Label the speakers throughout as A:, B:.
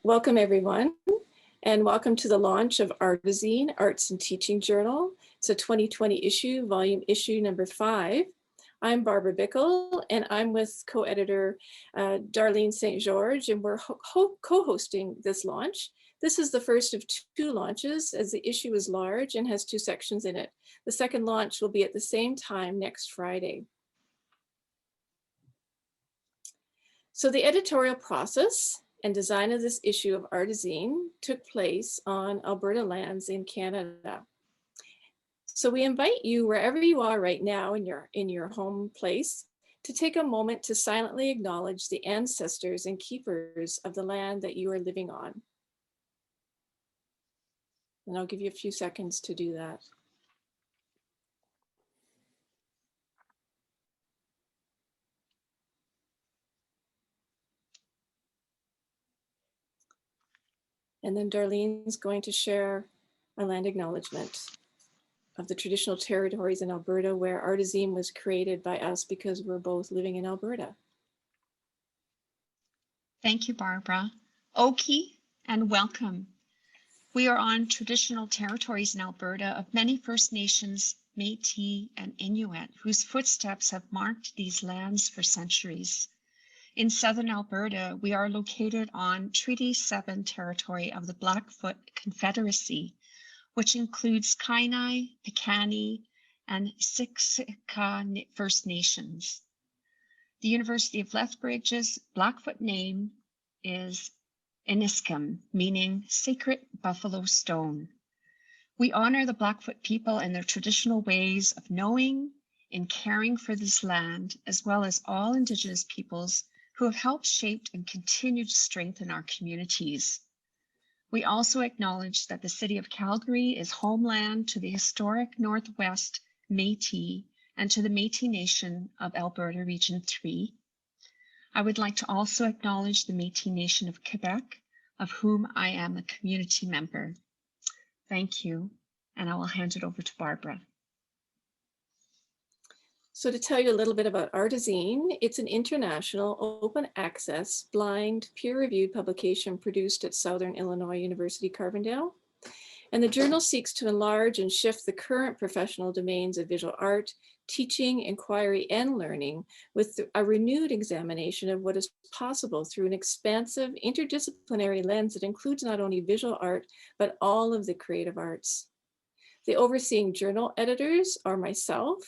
A: Welcome everyone, and welcome to the launch of Artizein, Arts and Teaching Journal. It's a 2020 issue, volume issue number 5. I'm Barbara Bickle, and I'm with co-editor Darlene St. George, and we're co-hosting this launch. This is the first of 2 launches, as the issue is large and has 2 sections in it. The second launch will be at the same time next Friday. So the editorial process and design of this issue of Artizein took place on Alberta lands in Canada. So we invite you, wherever you are right now in your home place, to take a moment to silently acknowledge the ancestors and keepers of the land that you are living on. And I'll give you a few seconds to do that. And then Darlene's going to share a land acknowledgement of the traditional territories in Alberta where Artizein was created by us because we're both living in Alberta.
B: Thank you, Barbara. Oki and welcome. We are on traditional territories in Alberta of many First Nations, Métis, and Inuit, whose footsteps have marked these lands for centuries. In southern Alberta, we are located on Treaty 7 territory of the Blackfoot Confederacy, which includes Kainai, Piikani, and Siksika First Nations. The University of Lethbridge's Blackfoot name is Iniskim, meaning sacred buffalo stone. We honor the Blackfoot people and their traditional ways of knowing and caring for this land, as well as all Indigenous peoples who have helped shape and continue to strengthen our communities. We also acknowledge that the city of Calgary is homeland to the historic Northwest Métis and to the Métis Nation of Alberta Region 3. I would like to also acknowledge the Métis Nation of Quebec, of whom I am a community member. Thank you, and I will hand it over to Barbara.
A: So to tell you a little bit about Artizein, it's an international open access blind peer-reviewed publication produced at Southern Illinois University Carbondale. And the journal seeks to enlarge and shift the current professional domains of visual art, teaching, inquiry, and learning with a renewed examination of what is possible through an expansive interdisciplinary lens that includes not only visual art, but all of the creative arts. The overseeing journal editors are myself,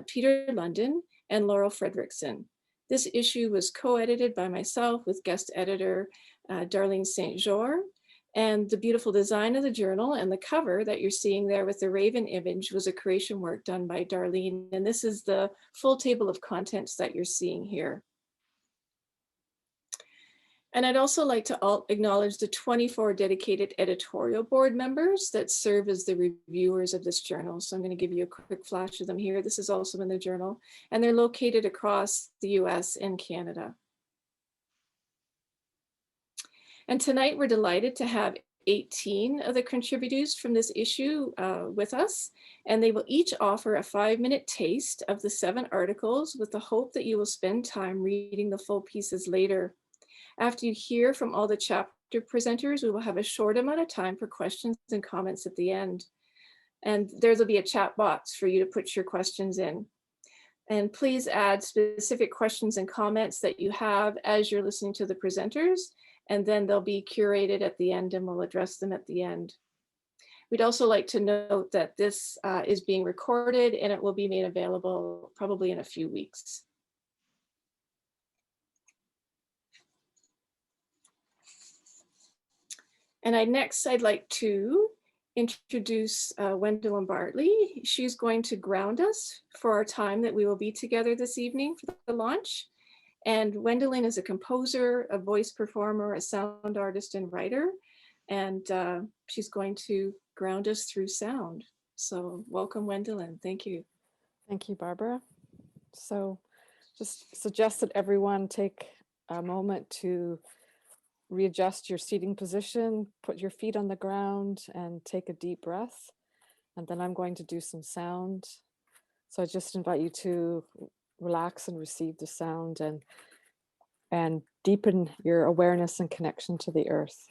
A: Peter London, and Laurel Fredrickson. This issue was co-edited by myself with guest editor Darlene St. George, and the beautiful design of the journal and the cover that you're seeing there with the raven image was a creation work done by Darlene, and this is the full table of contents that you're seeing here. And I'd also like to acknowledge the 24 dedicated editorial board members that serve as the reviewers of this journal. So I'm going to give you a quick flash of them here. This is also in the journal, and they're located across the US and Canada. And tonight we're delighted to have 18 of the contributors from this issue with us, and they will each offer a 5-minute taste of the 7 articles with the hope that you will spend time reading the full pieces later. After you hear from all the chapter presenters, we will have a short amount of time for questions and comments at the end. And there'll be a chat box for you to put your questions in. And please add specific questions and comments that you have as you're listening to the presenters, and then they'll be curated at the end and we'll address them at the end. We'd also like to note that this is being recorded and it will be made available probably in a few weeks. And I'd like to introduce Wendelin Bartley. She's going to ground us for our time that we will be together this evening for the launch. And Wendelin is a composer, a voice performer, a sound artist, and writer. And she's going to ground us through sound. So welcome, Wendelin. Thank you.
C: Thank you, Barbara. So just suggest that everyone take a moment to readjust your seating position, put your feet on the ground and take a deep breath. And then I'm going to do some sound. So I just invite you to relax and receive the sound. And and deepen your awareness and connection to the earth.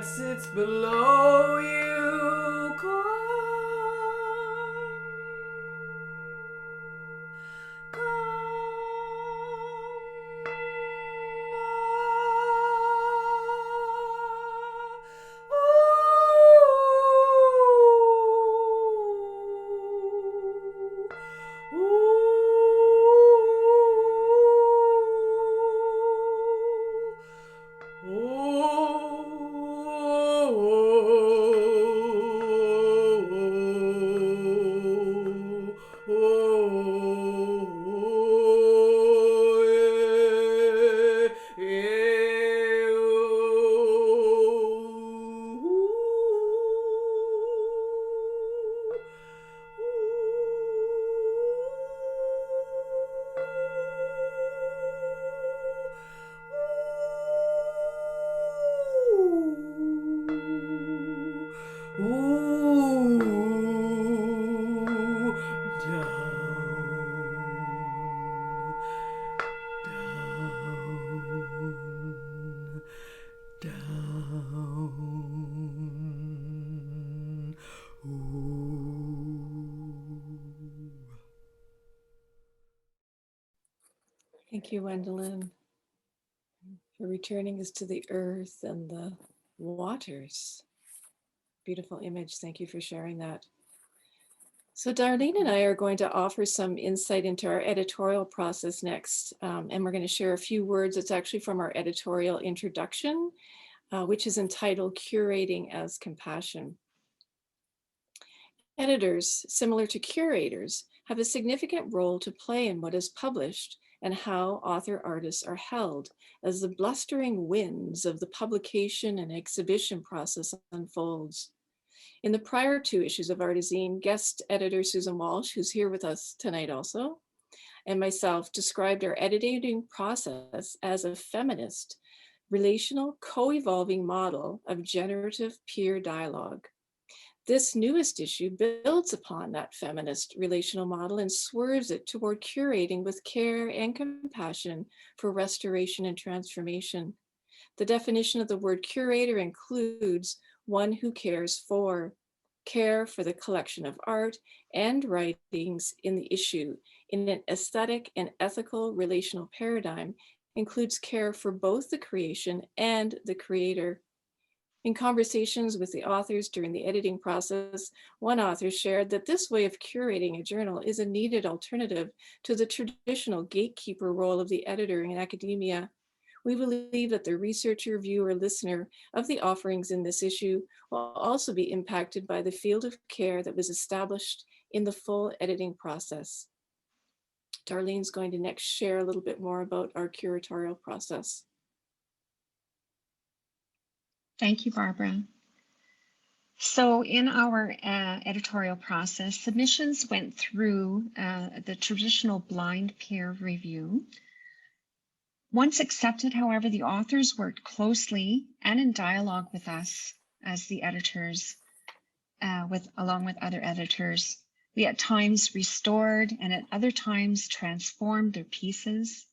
D: Sits below you,
A: Thank you, Wendelin, for returning us to the earth and the waters. Beautiful image. Thank you for sharing that. So Darlene and I are going to offer some insight into our editorial process next, and we're going to share a few words. It's actually from our editorial introduction, which is entitled Curating as Compassion. Editors, similar to curators, have a significant role to play in what is published and how author-artists are held as the blustering winds of the publication and exhibition process unfolds. In the prior 2 issues of Artizein, guest editor Susan Walsh, who's here with us tonight also, and myself described our editing process as a feminist, relational, co-evolving model of generative peer dialogue. This newest issue builds upon that feminist relational model and swerves it toward curating with care and compassion for restoration and transformation. The definition of the word curator includes one who cares for, care for the collection of art and writings in the issue in an aesthetic and ethical relational paradigm, includes care for both the creation and the creator. In conversations with the authors during the editing process, one author shared that this way of curating a journal is a needed alternative to the traditional gatekeeper role of the editor in academia. We believe that the researcher, viewer, listener of the offerings in this issue will also be impacted by the field of care that was established in the full editing process. Darlene's going to next share a little bit more about our curatorial process.
B: Thank you, Barbara. So in our editorial process, submissions went through the traditional blind peer review. Once accepted, however, the authors worked closely and in dialogue with us as the editors along with other editors. We at times restored and at other times transformed their pieces.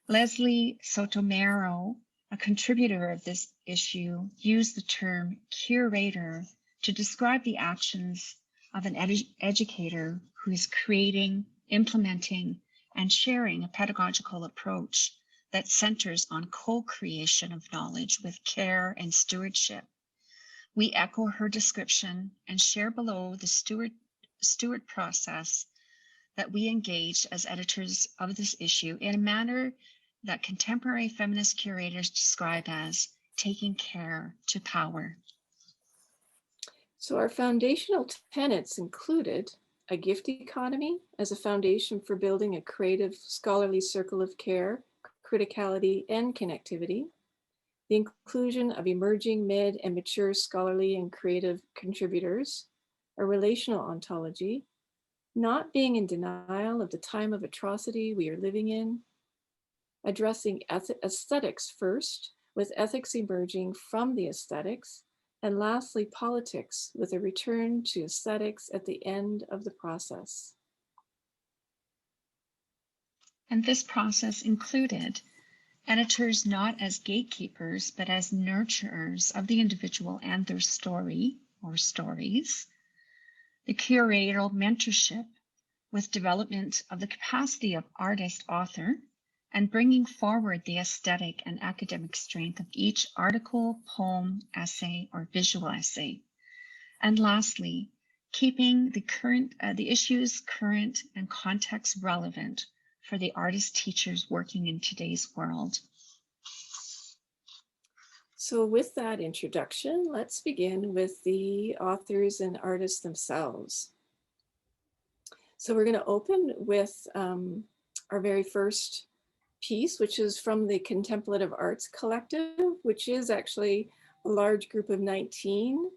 B: Leslie Sotomero, a contributor of this issue, used the term curator to describe the actions of an educator who is creating, implementing, and sharing a pedagogical approach that centers on co-creation of knowledge with care and stewardship. We echo her description and share below the steward process that we engaged as editors of this issue in a manner that contemporary feminist curators describe as taking care to power.
A: So our foundational tenets included a gift economy as a foundation for building a creative scholarly circle of care, criticality, and connectivity, the inclusion of emerging, mid, and mature scholarly and creative contributors, a relational ontology, not being in denial of the time of atrocity we are living in, addressing aesthetics first, with ethics emerging from the aesthetics, and lastly, politics, with a return to aesthetics at the end of the process.
B: And this process included editors not as gatekeepers, but as nurturers of the individual and their story or stories, the curatorial mentorship with development of the capacity of artist-author, and bringing forward the aesthetic and academic strength of each article, poem, essay, or visual essay. And lastly, keeping the issues current and context relevant for the artist teachers working in today's world.
A: So with that introduction, let's begin with the authors and artists themselves. So we're going to open with our very first piece, which is from the Contemplative Arts Collective, which is actually a large group of 19.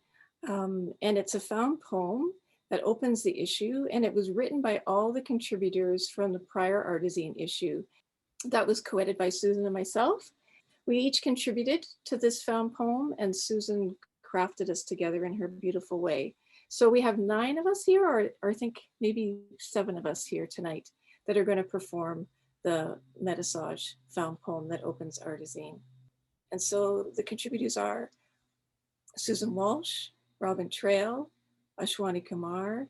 A: And it's a found poem that opens the issue. And it was written by all the contributors from the prior Artizein issue. That was co-edited by Susan and myself. We each contributed to this found poem, and Susan crafted us together in her beautiful way. So we have 9 of us here, or I think maybe 7 of us here tonight that are going to perform the Metasage found poem that opens Artizein. And so the contributors are Susan Walsh, Robin Trail, Ashwani Kumar,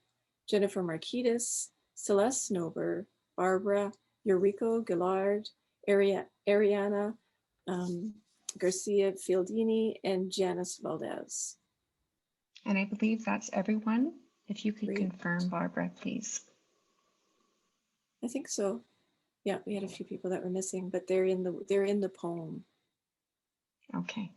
A: Jennifer Marquitas, Celeste Snober, Barbara, Eurico Gillard, Ariana Garcia Fieldini, and Janice Valdez.
B: And I believe that's everyone. If you could
A: Great.
B: confirm, Barbara, please.
A: I think so. Yeah, we had a few people that were missing, but they're in the poem.
B: Okay.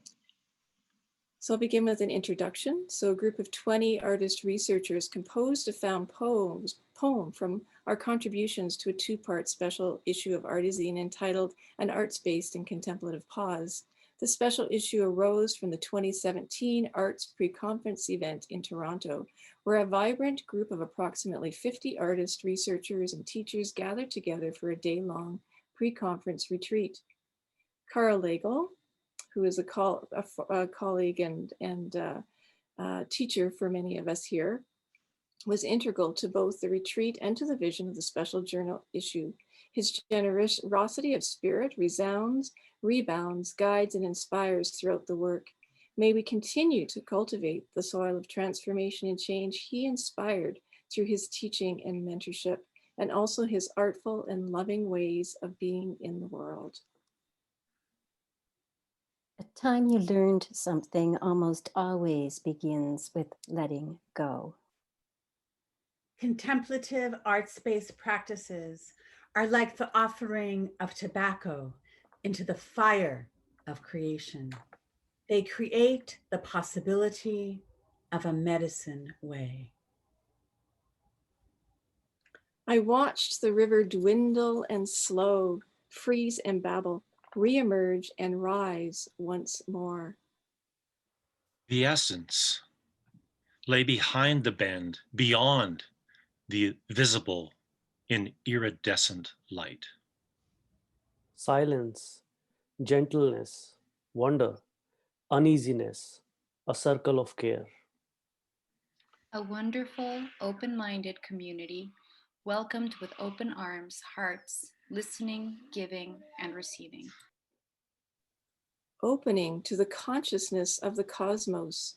A: So I'll begin with an introduction. So a group of 20 artist researchers composed a found poem from our contributions to a 2-part special issue of Artizein entitled An Arts-Based and Contemplative Pause. The special issue arose from the 2017 Arts Pre-Conference event in Toronto, where a vibrant group of approximately 50 artists, researchers, and teachers gathered together for a day-long pre-conference retreat. Carl Legel, who is a colleague and teacher for many of us here, was integral to both the retreat and to the vision of the special journal issue. His generosity of spirit resounds, rebounds, guides, and inspires throughout the work. May we continue to cultivate the soil of transformation and change he inspired through his teaching and mentorship, and also his artful and loving ways of being in the world.
E: A time you learned something almost always begins with letting go.
F: Contemplative arts-based practices are like the offering of tobacco into the fire of creation. They create the possibility of a medicine way.
A: I watched the river dwindle and slow, freeze and babble, reemerge and rise once more.
G: The essence lay behind the bend, beyond the visible in iridescent light.
H: Silence, gentleness, wonder, uneasiness, a circle of care. A wonderful, open-minded community welcomed with open arms, hearts, listening, giving, and receiving.
A: Opening to the consciousness of the cosmos,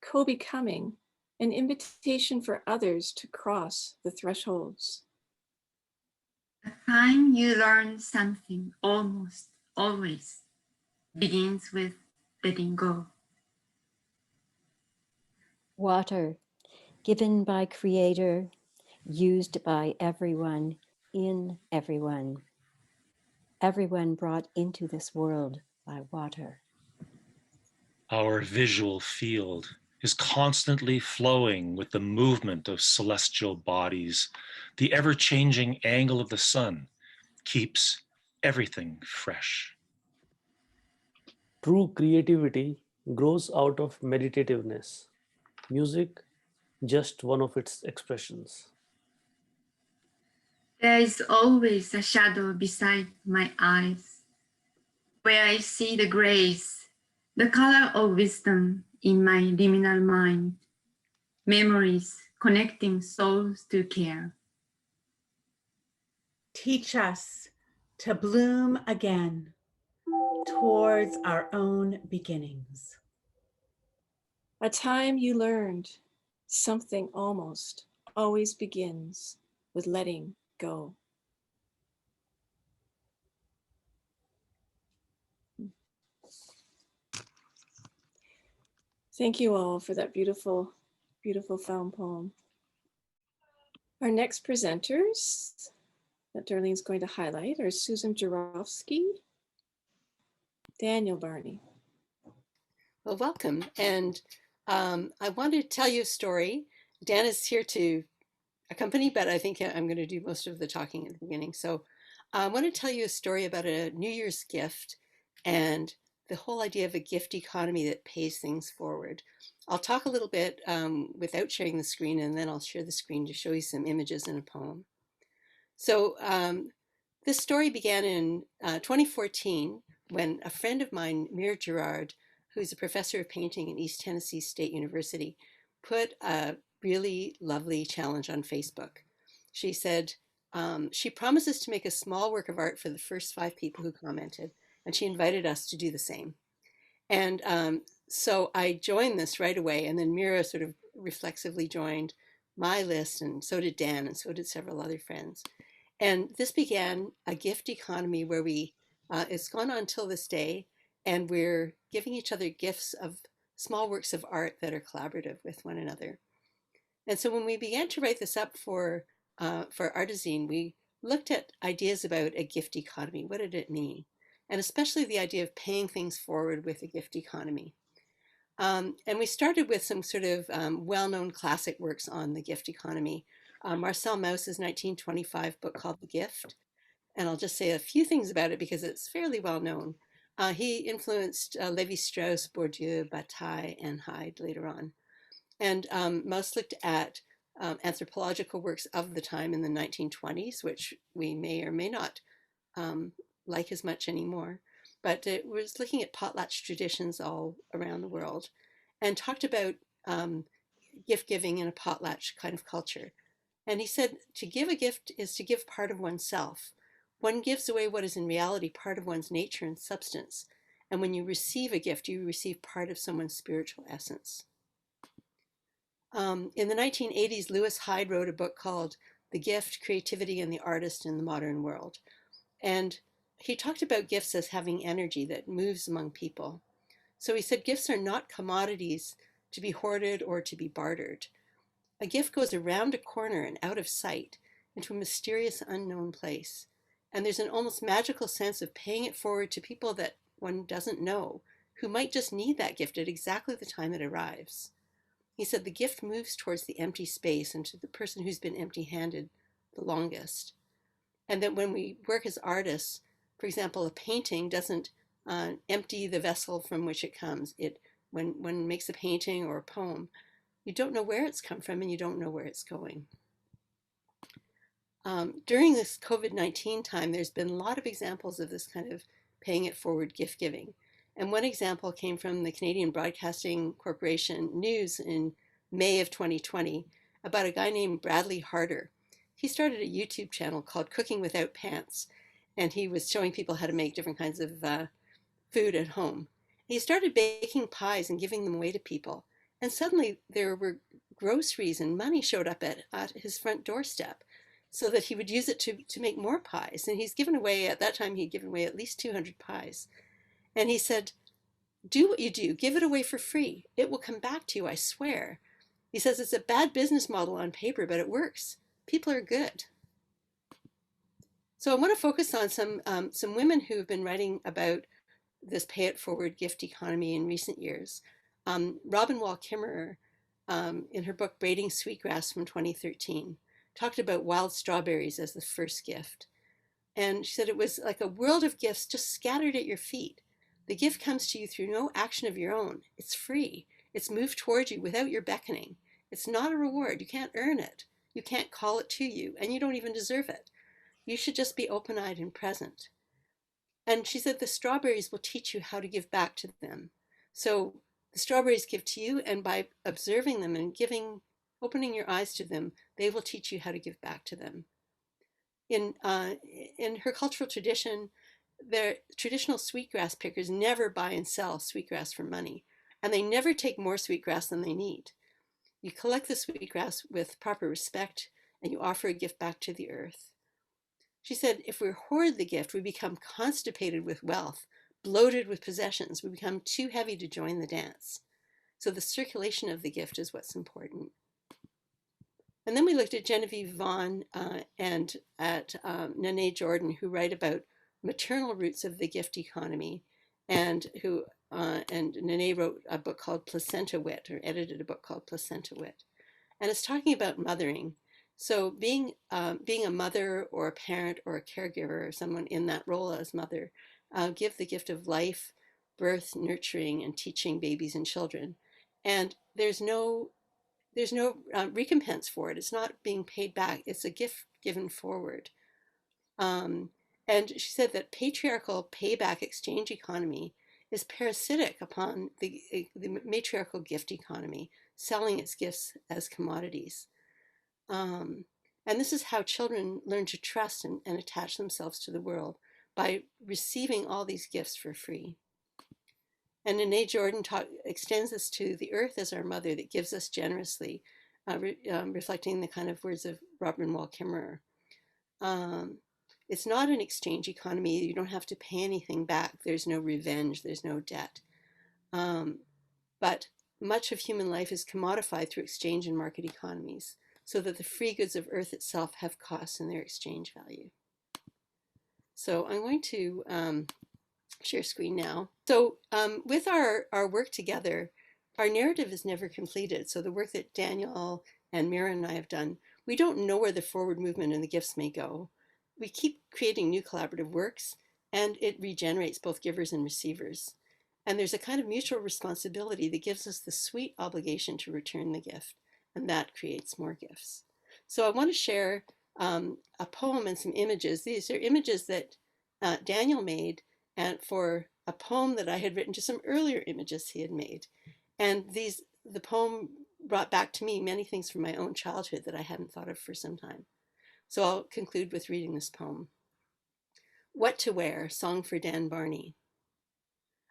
A: co-becoming, an invitation for others to cross the thresholds.
I: The time you learn something almost always begins with letting go.
E: Water, given by Creator, used by everyone, in everyone. Everyone brought into this world by water.
G: Our visual field is constantly flowing with the movement of celestial bodies. The ever-changing angle of the sun keeps everything fresh.
J: True creativity grows out of meditativeness. Music, just one of its expressions.
I: There is always a shadow beside my eyes, where I see the grace, the color of wisdom in my liminal mind, memories connecting souls to care.
F: Teach us to bloom again towards our own beginnings.
A: A time you learned something almost always begins with letting go. Thank you all for that beautiful, beautiful found poem. Our next presenters that Darlene's going to highlight are Susan Jarofsky, Daniel Barney.
K: Well, welcome. And I want to tell you a story. Dan is here to accompany, but I think I'm going to do most of the talking at the beginning. So I want to tell you a story about a New Year's gift and the whole idea of a gift economy that pays things forward. I'll talk a little bit without sharing the screen, and then I'll share the screen to show you some images in a poem. So this story began in 2014 when a friend of mine, Mir Gerard, who's a professor of painting at East Tennessee State University, put a really lovely challenge on Facebook. She said she promises to make a small work of art for the first 5 people who commented, and she invited us to do the same. And so I joined this right away, and then Mira sort of reflexively joined my list, and so did Dan, and so did several other friends. And this began a gift economy where it's gone on till this day, and we're giving each other gifts of small works of art that are collaborative with one another. And so when we began to write this up for Artizein, we looked at ideas about a gift economy. What did it mean? And especially the idea of paying things forward with a gift economy. And we started with some sort of well-known classic works on the gift economy. Marcel Mauss's 1925 book called The Gift. And I'll just say a few things about it because it's fairly well known. He influenced Lévi-Strauss, Bourdieu, Bataille, and Hyde later on. And Mauss looked at anthropological works of the time in the 1920s, which we may or may not like as much anymore. But it was looking at potlatch traditions all around the world and talked about gift giving in a potlatch kind of culture. And he said to give a gift is to give part of oneself. One gives away what is in reality part of one's nature and substance. And when you receive a gift, you receive part of someone's spiritual essence. In the 1980s, Lewis Hyde wrote a book called The Gift, Creativity and the Artist in the Modern World. And he talked about gifts as having energy that moves among people. So he said gifts are not commodities to be hoarded or to be bartered. A gift goes around a corner and out of sight into a mysterious unknown place. And there's an almost magical sense of paying it forward to people that one doesn't know, who might just need that gift at exactly the time it arrives. He said the gift moves towards the empty space and to the person who's been empty-handed the longest. And that when we work as artists, for example, a painting doesn't empty the vessel from which it comes. When one makes a painting or a poem, you don't know where it's come from and you don't know where it's going. During this COVID-19 time, there's been a lot of examples of this kind of paying it forward gift giving. And one example came from the Canadian Broadcasting Corporation News in May of 2020 about a guy named Bradley Harder. He started a YouTube channel called Cooking Without Pants, and he was showing people how to make different kinds of food at home. He started baking pies and giving them away to people. And suddenly there were groceries and money showed up at his front doorstep so that he would use it to make more pies. And he's given away, at that time, he'd given away at least 200 pies. And he said, do what you do, give it away for free. It will come back to you, I swear. He says it's a bad business model on paper, but it works. People are good. So I want to focus on some women who have been writing about this pay it forward gift economy in recent years. Robin Wall Kimmerer, in her book Braiding Sweetgrass from 2013, talked about wild strawberries as the first gift. And she said it was like a world of gifts just scattered at your feet. The gift comes to you through no action of your own. It's free. It's moved towards you without your beckoning. It's not a reward. You can't earn it. You can't call it to you, and you don't even deserve it. You should just be open-eyed and present. And she said the strawberries will teach you how to give back to them. So the strawberries give to you, and by observing them and opening your eyes to them, they will teach you how to give back to them. In her cultural tradition, their traditional sweetgrass pickers never buy and sell sweetgrass for money, and they never take more sweetgrass than they need. You collect the sweetgrass with proper respect, and you offer a gift back to the earth. She said, if we hoard the gift, we become constipated with wealth, bloated with possessions. We become too heavy to join the dance. So the circulation of the gift is what's important. And then we looked at Genevieve Vaughn and at Nene Jordan, who write about maternal roots of the gift economy, and Nene wrote a book called Placenta Wit, or edited a book called Placenta Wit. And it's talking about mothering. So being a mother or a parent or a caregiver or someone in that role as mother, give the gift of life, birth, nurturing, and teaching babies and children. And there's no recompense for it. It's not being paid back. It's a gift given forward. And she said that patriarchal payback exchange economy is parasitic upon the matriarchal gift economy, selling its gifts as commodities. And this is how children learn to trust and attach themselves to the world, by receiving all these gifts for free. And Nene Jordan extends this to the earth as our mother that gives us generously, reflecting the kind of words of Robin Wall Kimmerer. It's not an exchange economy. You don't have to pay anything back. There's no revenge. There's no debt. But much of human life is commodified through exchange and market economies, so that the free goods of earth itself have costs in their exchange value. So I'm going to share screen now. So with our work together, our narrative is never completed. So the work that Daniel and Mira and I have done, we don't know where the forward movement and the gifts may go. We keep creating new collaborative works, and it regenerates both givers and receivers. And there's a kind of mutual responsibility that gives us the sweet obligation to return the gift, and that creates more gifts. So I want to share a poem and some images. These are images that Daniel made and for a poem that I had written to some earlier images he had made. And the poem brought back to me many things from my own childhood that I hadn't thought of for some time. So I'll conclude with reading this poem. What to Wear, Song for Dan Barney.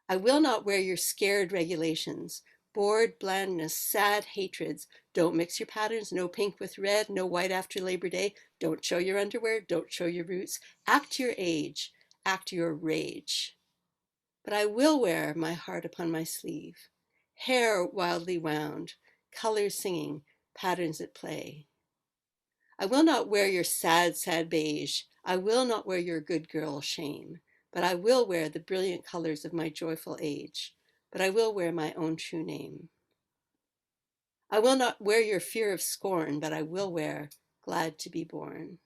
K: I will not wear your scared regulations, bored blandness, sad hatreds. Don't mix your patterns, no pink with red, no white after Labor Day. Don't show your underwear, don't show your roots. Act your age, act your rage. But I will wear my heart upon my sleeve, hair wildly wound, colors singing, patterns at play. I will not wear your sad, sad beige. I will not wear your good girl shame, but I will wear the brilliant colors of my joyful age, but I will wear my own true name. I will not wear your fear of scorn, but I will wear glad to be born.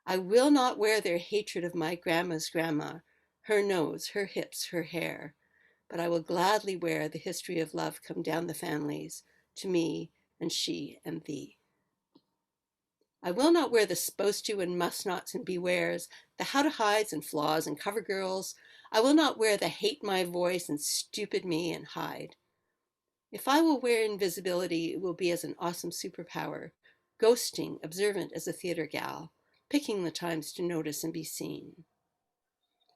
K: I will not wear their hatred of my grandma's grandma, her nose, her hips, her hair, but I will gladly wear the history of love come down the families to me and she and thee. I will not wear the supposed to and must nots and bewares, the how to hides and flaws and cover girls. I will not wear the hate my voice and stupid me and hide. If I will wear invisibility, it will be as an awesome superpower, ghosting, observant as a theater gal, picking the times to notice and be seen.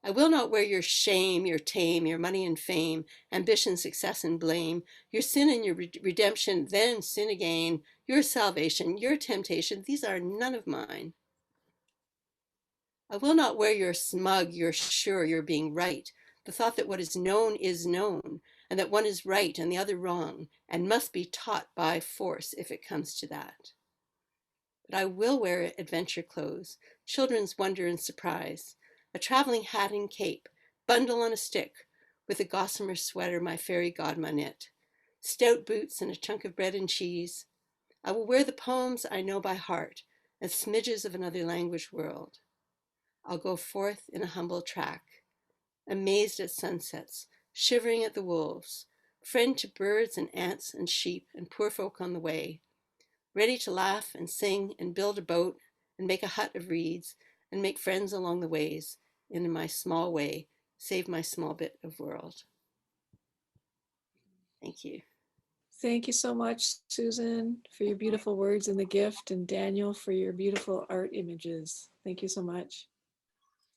K: I will not wear your shame, your tame, your money and fame, ambition, success and blame, your sin and your redemption, then sin again, your salvation, your temptation, these are none of mine. I will not wear your smug, your sure, your being right, the thought that what is known, and that one is right and the other wrong, and must be taught by force if it comes to that. But I will wear adventure clothes, children's wonder and surprise, a traveling hat and cape, bundle on a stick, with a gossamer sweater my fairy godma knit, stout boots and a chunk of bread and cheese. I will wear the poems I know by heart, as smidges of another language world. I'll go forth in a humble track, amazed at sunsets, shivering at the wolves, friend to birds and ants and sheep and poor folk on the way, ready to laugh and sing and build a boat and make a hut of reeds and make friends along the ways, and in my small way, save my small bit of world. Thank you.
A: Thank you so much, Susan, for your beautiful words and the gift, and Daniel for your beautiful art images. Thank you so much.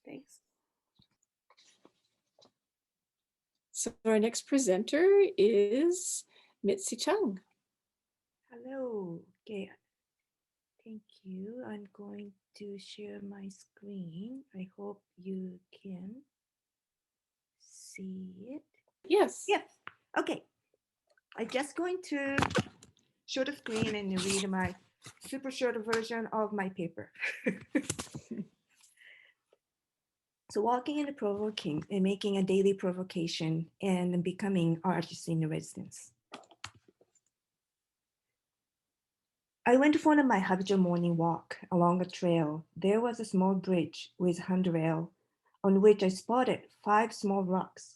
K: Thanks.
A: So our next presenter is Mitzi Chung.
L: Hello. Okay. Thank you. I'm going to share my screen. I hope you can see it.
A: Yes.
L: Yes. Okay. I'm just going to show the screen and read my super short version of my paper. So walking and provoking and making a daily provocation and becoming artists in residence. I went for my habitual morning walk along a trail. There was a small bridge with handrail on which I spotted 5 small rocks.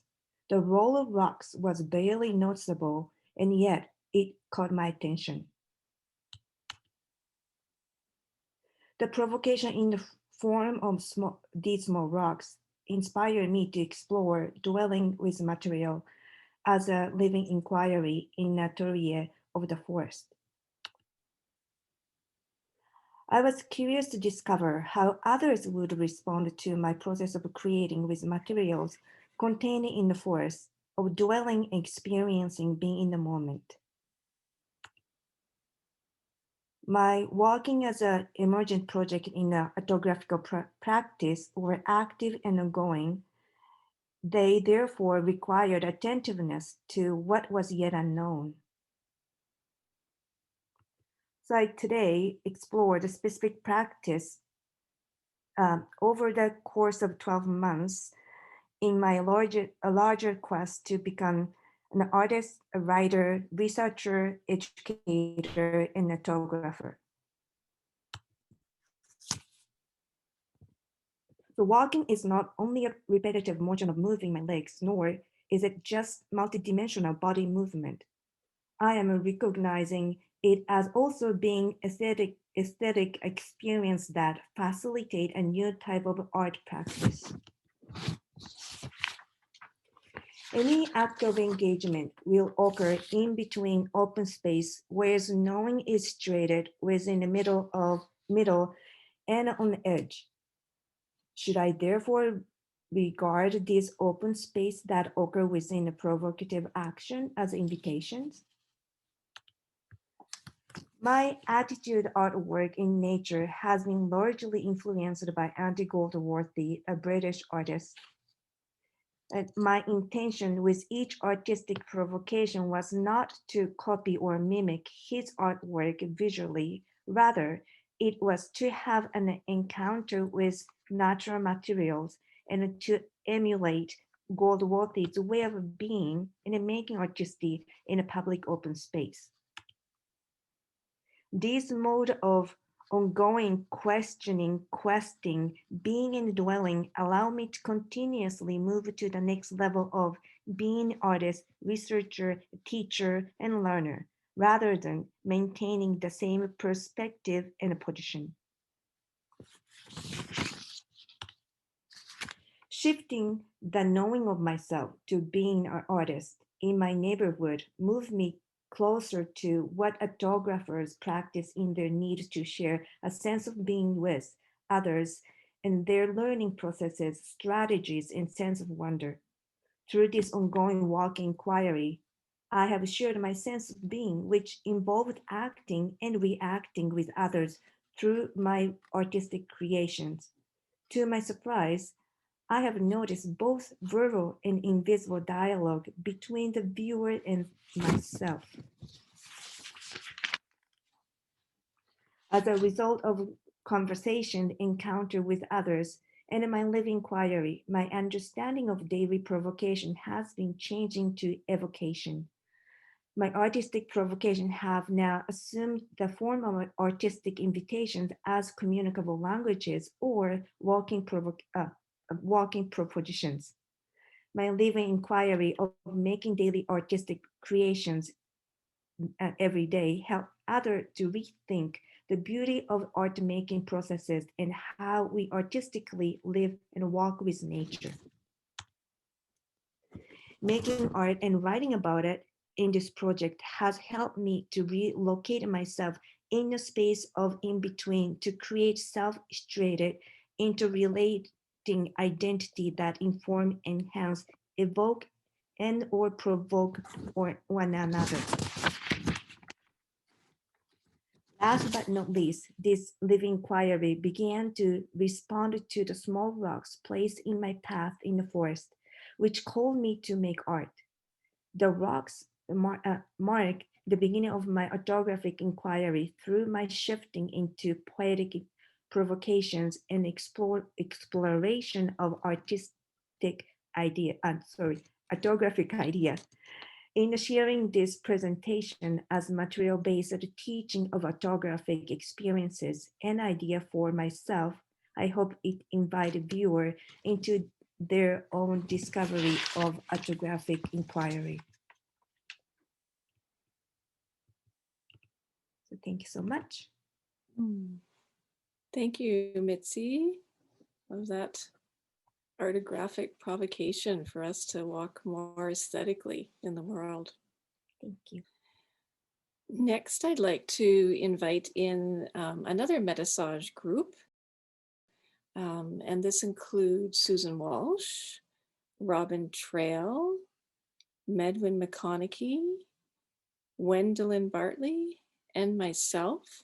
L: The roll of rocks was barely noticeable, and yet it caught my attention. The provocation in the form of these small rocks inspired me to explore dwelling with material as a living inquiry in a atelier of the forest. I was curious to discover how others would respond to my process of creating with materials contained in the forest, of dwelling and experiencing being in the moment. My walking as an emergent project in a autographical practice were active and ongoing. They therefore required attentiveness to what was yet unknown. So I today explore the specific practice over the course of 12 months in my larger quest to become an artist, a writer, researcher, educator, and ethnographer. So walking is not only a repetitive motion of moving my legs, nor is it just multidimensional body movement. I am recognizing it as also being aesthetic experience that facilitate a new type of art practice. Any act of engagement will occur in between open space, whereas knowing is situated within the middle and on the edge. Should I therefore regard these open space that occur within a provocative action as invitations? My attitude artwork in nature has been largely influenced by Andy Goldsworthy, a British artist. And my intention with each artistic provocation was not to copy or mimic his artwork visually. Rather, it was to have an encounter with natural materials and to emulate Goldsworthy's way of being and making artistry in a public open space. This mode of ongoing questioning, questing, being and dwelling allow me to continuously move to the next level of being artist, researcher, teacher, and learner, rather than maintaining the same perspective and position. Shifting the knowing of myself to being an artist in my neighborhood moved me closer to what autographers practice in their need to share a sense of being with others and their learning processes, strategies, and sense of wonder. Through this ongoing walking inquiry, I have shared my sense of being, which involved acting and reacting with others through my artistic creations. To my surprise, I have noticed both verbal and invisible dialogue between the viewer and myself. As a result of conversation, encounter with others, and in my living inquiry, my understanding of daily provocation has been changing to evocation. My artistic provocation have now assumed the form of artistic invitations as communicable languages or walking propositions. My living inquiry of making daily artistic creations every day help others to rethink the beauty of art making processes and how we artistically live and walk with nature. Making art and writing about it in this project has helped me to relocate myself in a space of in between to create self-strated, interrelating identity that inform, enhance, evoke, and or provoke one another. Last but not least, this living inquiry began to respond to the small rocks placed in my path in the forest, which called me to make art. The rocks mark the beginning of my autographic inquiry through my shifting into poetic provocations and exploration of autographic ideas. In sharing this presentation as material-based teaching of autographic experiences and idea for myself, I hope it invites viewer into their own discovery of autographic inquiry. So thank you so much.
A: Thank you, Mitzi. Was that artographic provocation for us to walk more aesthetically in the world?
L: Thank you.
A: Next, I'd like to invite in another Metasage group. And this includes Susan Walsh, Robin Trail, Medwin McConaughey, Gwendolyn Bartley, and myself.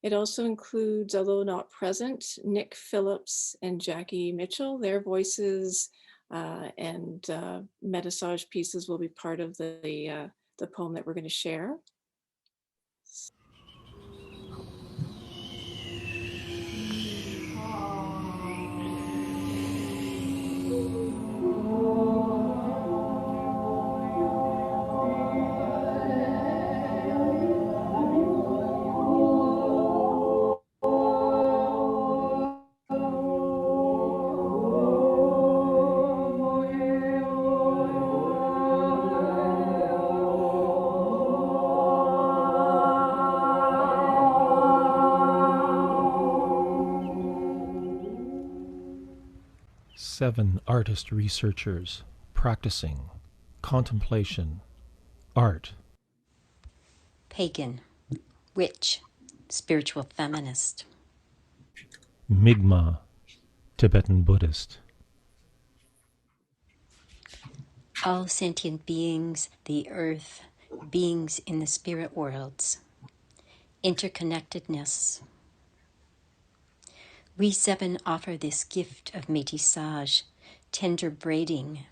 A: It also includes, although not present, Nick Phillips and Jackie Mitchell. Their voices and Metasage pieces will be part of the poem that we're going to share.
M: Seven artist researchers practicing contemplation, art.
E: Pagan, witch, spiritual feminist.
M: Mi'kmaq, Tibetan Buddhist.
E: All sentient beings, the earth, beings in the spirit worlds. Interconnectedness. We seven offer this gift of métissage, tender braiding,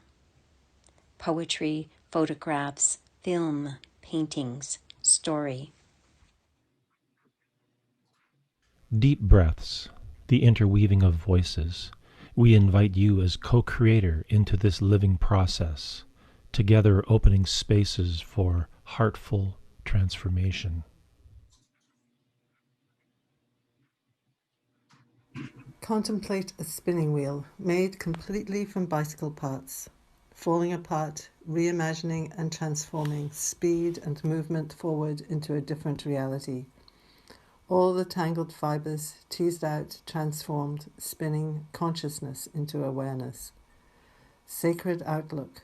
E: poetry, photographs, film, paintings, story.
M: Deep breaths, the interweaving of voices. We invite you as co-creator into this living process, together opening spaces for heartful transformation.
N: Contemplate a spinning wheel made completely from bicycle parts, falling apart, reimagining and transforming speed and movement forward into a different reality. All the tangled fibers teased out, transformed, spinning consciousness into awareness. Sacred outlook,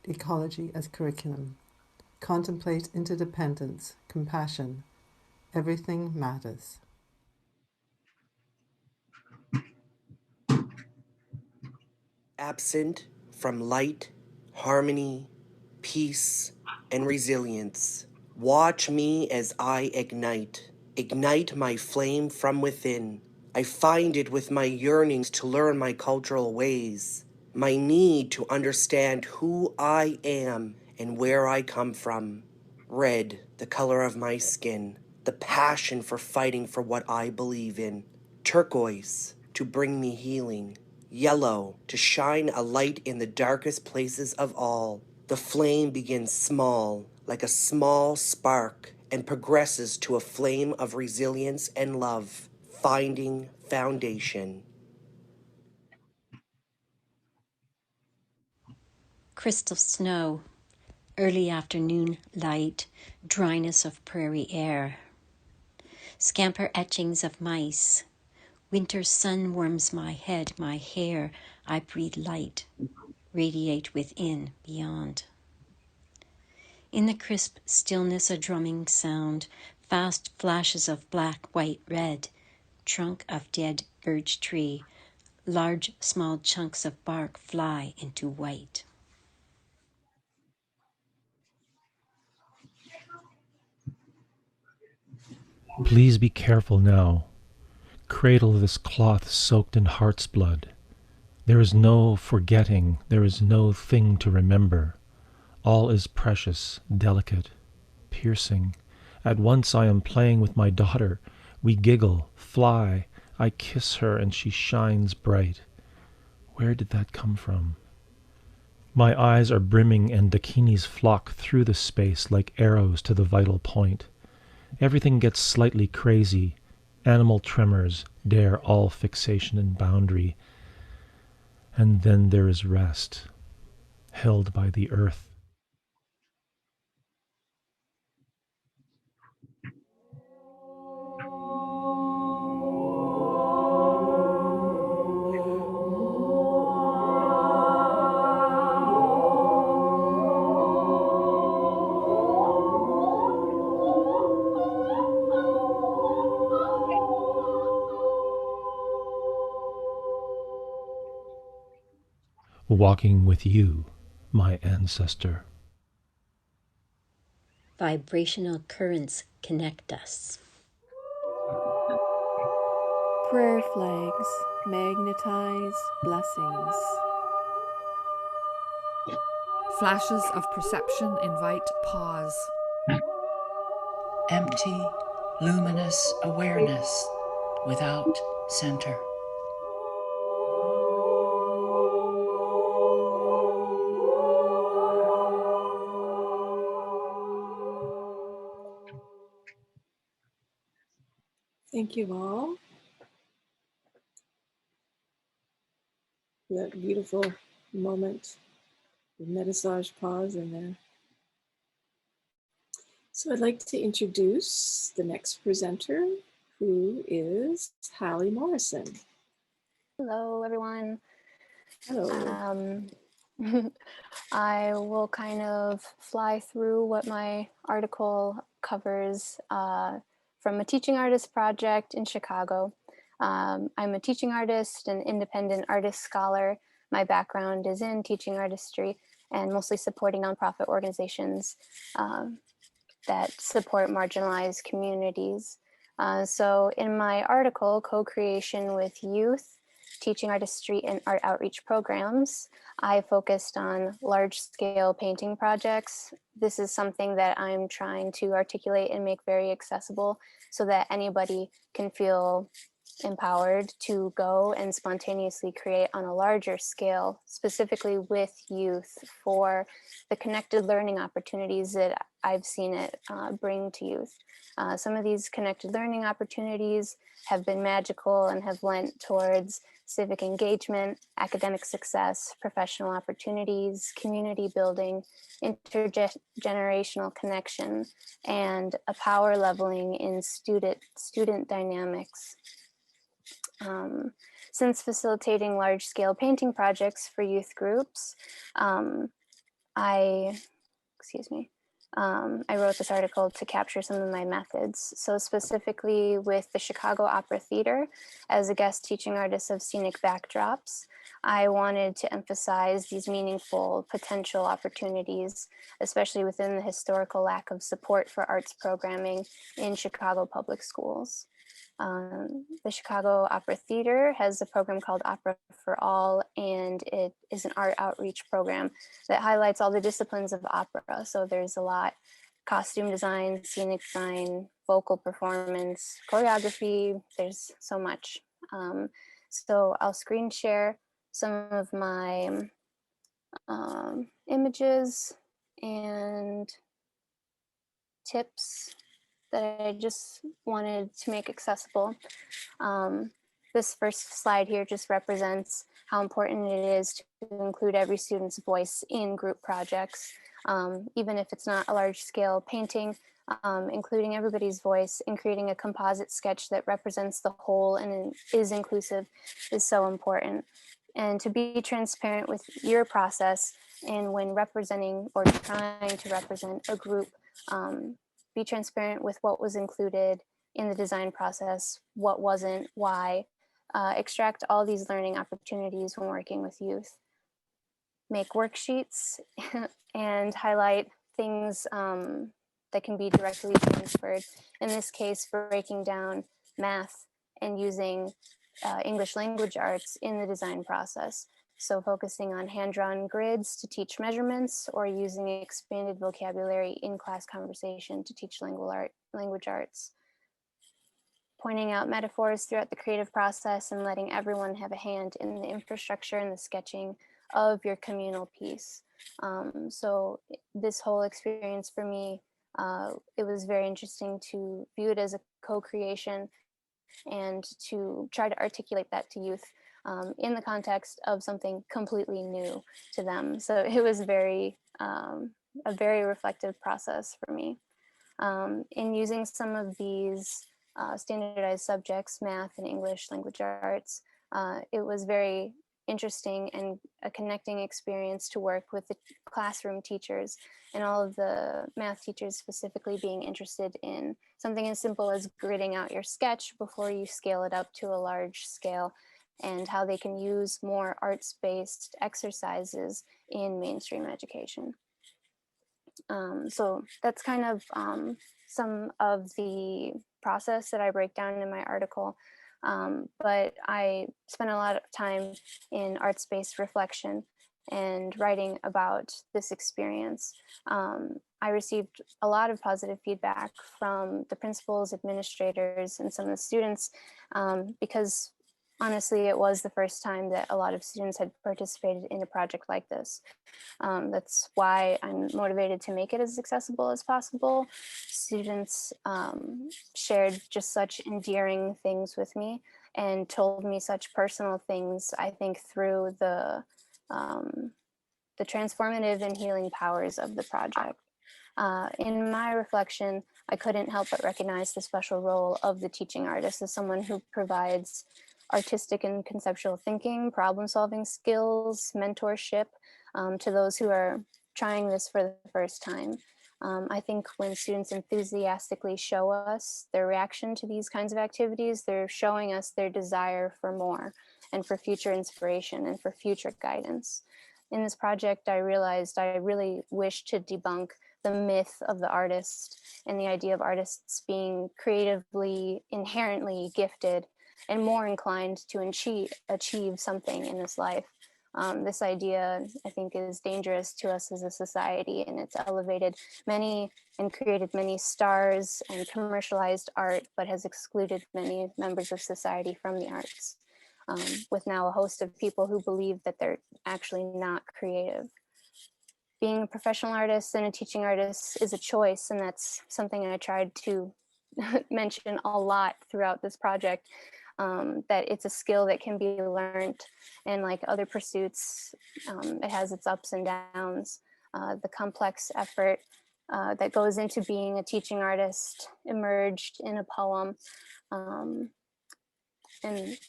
N: ecology as curriculum, Contemplate interdependence, compassion. Everything matters.
O: Absent from light, harmony, peace, and resilience. Watch me as I ignite my flame from within. I find it with my yearnings to learn my cultural ways, my need to understand who I am and where I come from. Red, the color of my skin, the passion for fighting for what I believe in. Turquoise, to bring me healing. Yellow, to shine a light in the darkest places of all. The flame begins small, like a small spark, and progresses to a flame of resilience and love, finding foundation.
E: Crystal snow, early afternoon light, dryness of prairie air. Scamper etchings of mice. Winter sun warms my head, my hair. I breathe light, radiate within, beyond. In the crisp stillness, a drumming sound, fast flashes of black, white, red, trunk of dead birch tree, large, small chunks of bark fly into white.
M: Please be careful now. Cradle this cloth soaked in heart's blood. There is no forgetting, there is no thing to remember. All is precious, delicate, piercing. At once I am playing with my daughter. We giggle, fly. I kiss her and she shines bright. Where did that come from? My eyes are brimming and dakinis flock through the space like arrows to the vital point. Everything gets slightly crazy. Animal tremors dare all fixation and boundary. And then there is rest, held by the earth. Walking with you, my ancestor.
E: Vibrational currents connect us.
A: Prayer flags magnetize blessings.
P: Flashes of perception invite pause.
Q: Empty, luminous awareness without center.
A: Thank you all. That beautiful moment of Metasage pause in there. So I'd like to introduce the next presenter, who is Hallie Morrison.
R: Hello, everyone.
A: Hello.
R: I will kind of fly through what my article covers from a teaching artist project in Chicago. I'm a teaching artist, an independent artist scholar. My background is in teaching artistry and mostly supporting nonprofit organizations that support marginalized communities. So in my article, Co-Creation with Youth, Teaching Artistry and Art Outreach Programs, I focused on large-scale painting projects. This is something that I'm trying to articulate and make very accessible so that anybody can feel empowered to go and spontaneously create on a larger scale, specifically with youth, for the connected learning opportunities that I've seen it bring to youth. Some of these connected learning opportunities have been magical and have lent towards civic engagement, academic success, professional opportunities, community building, intergenerational connection, and a power leveling in student dynamics. Since facilitating large-scale painting projects for youth groups, I wrote this article to capture some of my methods. So specifically with the Chicago Opera Theater, as a guest teaching artist of scenic backdrops, I wanted to emphasize these meaningful potential opportunities, especially within the historical lack of support for arts programming in Chicago public schools. The Chicago Opera Theater has a program called Opera for All, and it is an art outreach program that highlights all the disciplines of opera. So there's a lot: costume design, scenic design, vocal performance, choreography. There's so much. So I'll screen share some of my images and tips that I just wanted to make accessible. This first slide here just represents how important it is to include every student's voice in group projects, even if it's not a large scale painting. Including everybody's voice and creating a composite sketch that represents the whole and is inclusive is so important. And to be transparent with your process, and when representing or trying to represent a group, be transparent with what was included in the design process, what wasn't, why. Extract all these learning opportunities when working with youth. Make worksheets and highlight things that can be directly transferred. In this case, breaking down math and using English language arts in the design process. So focusing on hand-drawn grids to teach measurements, or using expanded vocabulary in class conversation to teach language arts. Pointing out metaphors throughout the creative process and letting everyone have a hand in the infrastructure and the sketching of your communal piece. So this whole experience for me, it was very interesting to view it as a co-creation and to try to articulate that to youth in the context of something completely new to them. So it was a very reflective process for me. In using some of these standardized subjects, math and English language arts, it was very interesting and a connecting experience to work with the classroom teachers and all of the math teachers specifically being interested in something as simple as gridding out your sketch before you scale it up to a large scale, and how they can use more arts-based exercises in mainstream education. So that's kind of some of the process that I break down in my article. But I spent a lot of time in arts-based reflection and writing about this experience. I received a lot of positive feedback from the principals, administrators, and some of the students, because honestly, it was the first time that a lot of students had participated in a project like this. That's why I'm motivated to make it as accessible as possible. Students shared just such endearing things with me and told me such personal things, I think, through the transformative and healing powers of the project. In my reflection, I couldn't help but recognize the special role of the teaching artist as someone who provides artistic and conceptual thinking, problem-solving skills, mentorship to those who are trying this for the first time. I think when students enthusiastically show us their reaction to these kinds of activities, they're showing us their desire for more and for future inspiration and for future guidance. In this project, I realized I really wish to debunk the myth of the artist and the idea of artists being creatively, inherently gifted and more inclined to achieve something in this life. This idea, I think, is dangerous to us as a society, and it's elevated many and created many stars and commercialized art, but has excluded many members of society from the arts, with now a host of people who believe that they're actually not creative. Being a professional artist and a teaching artist is a choice, and that's something I tried to mention a lot throughout this project. That it's a skill that can be learned, and like other pursuits, it has its ups and downs. The complex effort that goes into being a teaching artist emerged in a poem, and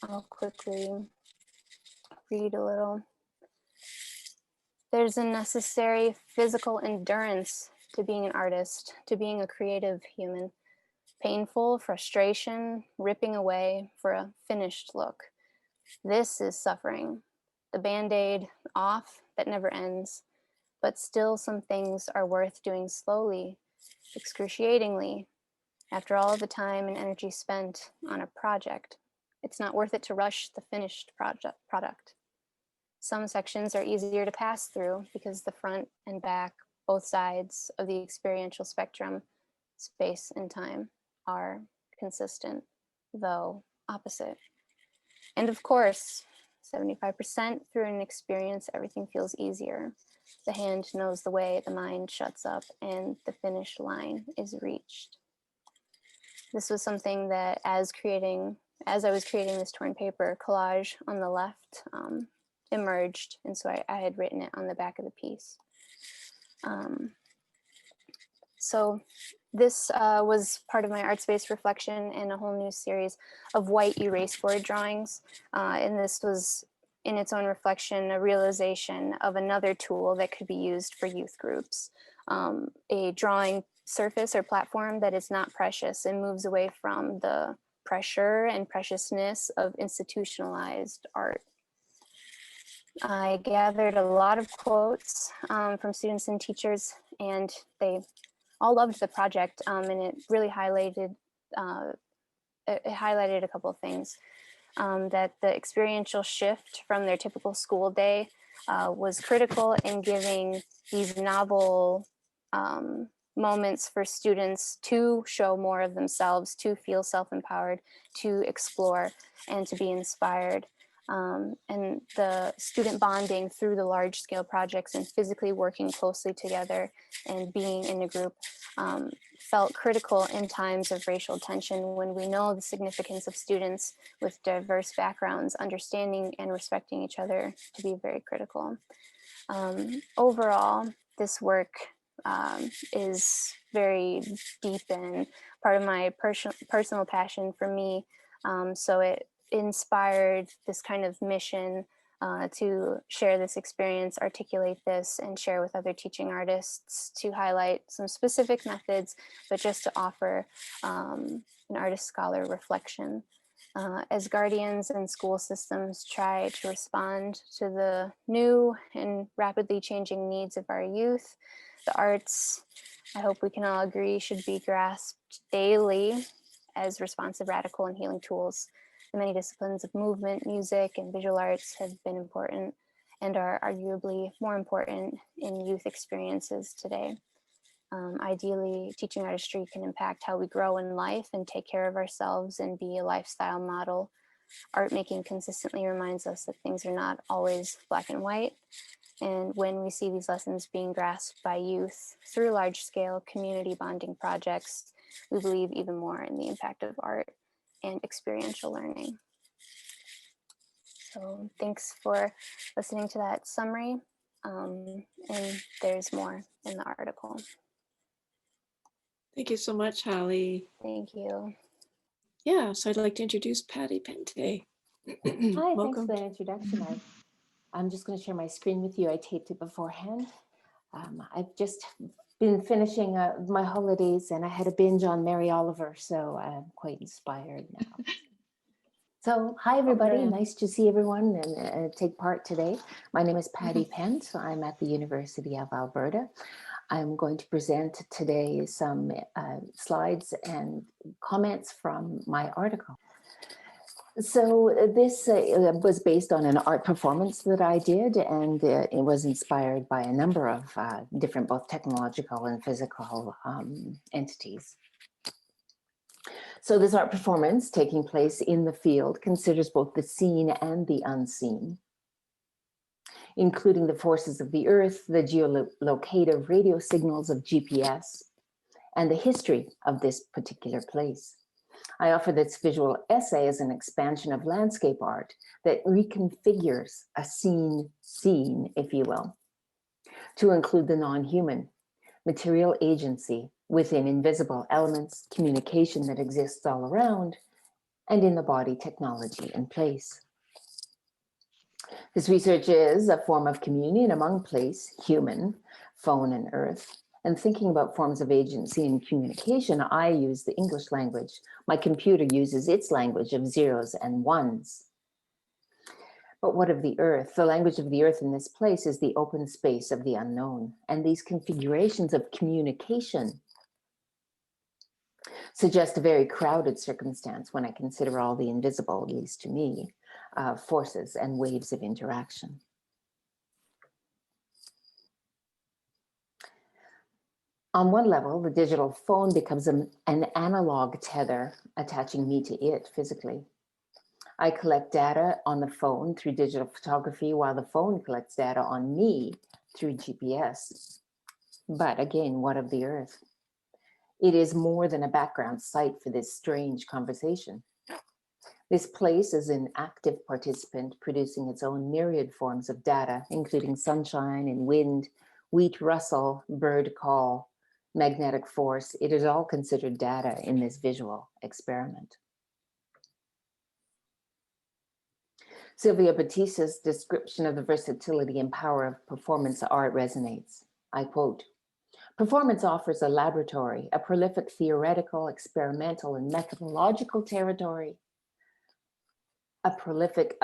R: I'll quickly read a little. There's a necessary physical endurance to being an artist, to being a creative human. Painful, frustration, ripping away for a finished look. This is suffering. The Band-Aid off that never ends, but still some things are worth doing slowly, excruciatingly. After all the time and energy spent on a project, it's not worth it to rush the finished product. Some sections are easier to pass through because the front and back, both sides of the experiential spectrum, space and time, are consistent, though opposite. And of course, 75% through an experience, everything feels easier. The hand knows the way, the mind shuts up, and the finish line is reached. This was something that as I was creating this torn paper collage on the left emerged, and so I had written it on the back of the piece. So this was part of my art space reflection in a whole new series of white erase board drawings. And this was, in its own reflection, a realization of another tool that could be used for youth groups. A drawing surface or platform that is not precious and moves away from the pressure and preciousness of institutionalized art. I gathered a lot of quotes from students and teachers, and they all loved the project, and it really highlighted a couple of things. That the experiential shift from their typical school day was critical in giving these novel moments for students to show more of themselves, to feel self-empowered, to explore, and to be inspired. And the student bonding through the large-scale projects and physically working closely together and being in a group felt critical in times of racial tension, when we know the significance of students with diverse backgrounds understanding and respecting each other to be very critical. Overall, this work is very deep and part of my personal passion for me. So it inspired this kind of mission to share this experience, articulate this, and share with other teaching artists to highlight some specific methods, but just to offer an artist-scholar reflection. As guardians and school systems try to respond to the new and rapidly changing needs of our youth, the arts, I hope we can all agree, should be grasped daily as responsive, radical, and healing tools. The many disciplines of movement, music, and visual arts have been important and are arguably more important in youth experiences today. Ideally, teaching artistry can impact how we grow in life and take care of ourselves and be a lifestyle model. Art making consistently reminds us that things are not always black and white. And when we see these lessons being grasped by youth through large-scale community bonding projects, we believe even more in the impact of art and experiential learning. So thanks for listening to that summary. And there's more in the article.
A: Thank you so much, Holly.
R: Thank you.
A: Yeah, so I'd like to introduce Patty Pente.
S: Hi, thanks
A: Welcome.
S: for that introduction. I'm just going to share my screen with you. I taped it beforehand. I've just been finishing my holidays and I had a binge on Mary Oliver, so I'm quite inspired now. So hi everybody, nice to see everyone and take part today. My name is Patty Pente. I'm at the University of Alberta. I'm going to present today some slides and comments from my article. So this was based on an art performance that I did, and it was inspired by a number of different both technological and physical entities. So this art performance taking place in the field considers both the seen and the unseen, including the forces of the earth, the geolocative radio signals of GPS, and the history of this particular place. I offer this visual essay as an expansion of landscape art that reconfigures a scene, if you will, to include the non-human, material agency within invisible elements, communication that exists all around, and in the body technology in place. This research is a form of communion among place, human, phone, and earth, And thinking about forms of agency and communication, I use the English language. My computer uses its language of zeros and ones. But what of the earth? The language of the earth in this place is the open space of the unknown. And these configurations of communication suggest a very crowded circumstance when I consider all the invisible, at least to me, forces and waves of interaction. On one level, the digital phone becomes an analog tether attaching me to it physically. I collect data on the phone through digital photography while the phone collects data on me through GPS. But again, what of the earth? It is more than a background site for this strange conversation. This place is an active participant producing its own myriad forms of data, including sunshine and wind, wheat rustle, bird call, magnetic force. It is all considered data in this visual experiment. Sylvia Batista's description of the versatility and power of performance art resonates. I quote, "Performance offers a laboratory, a prolific theoretical, experimental, and methodological territory, a prolific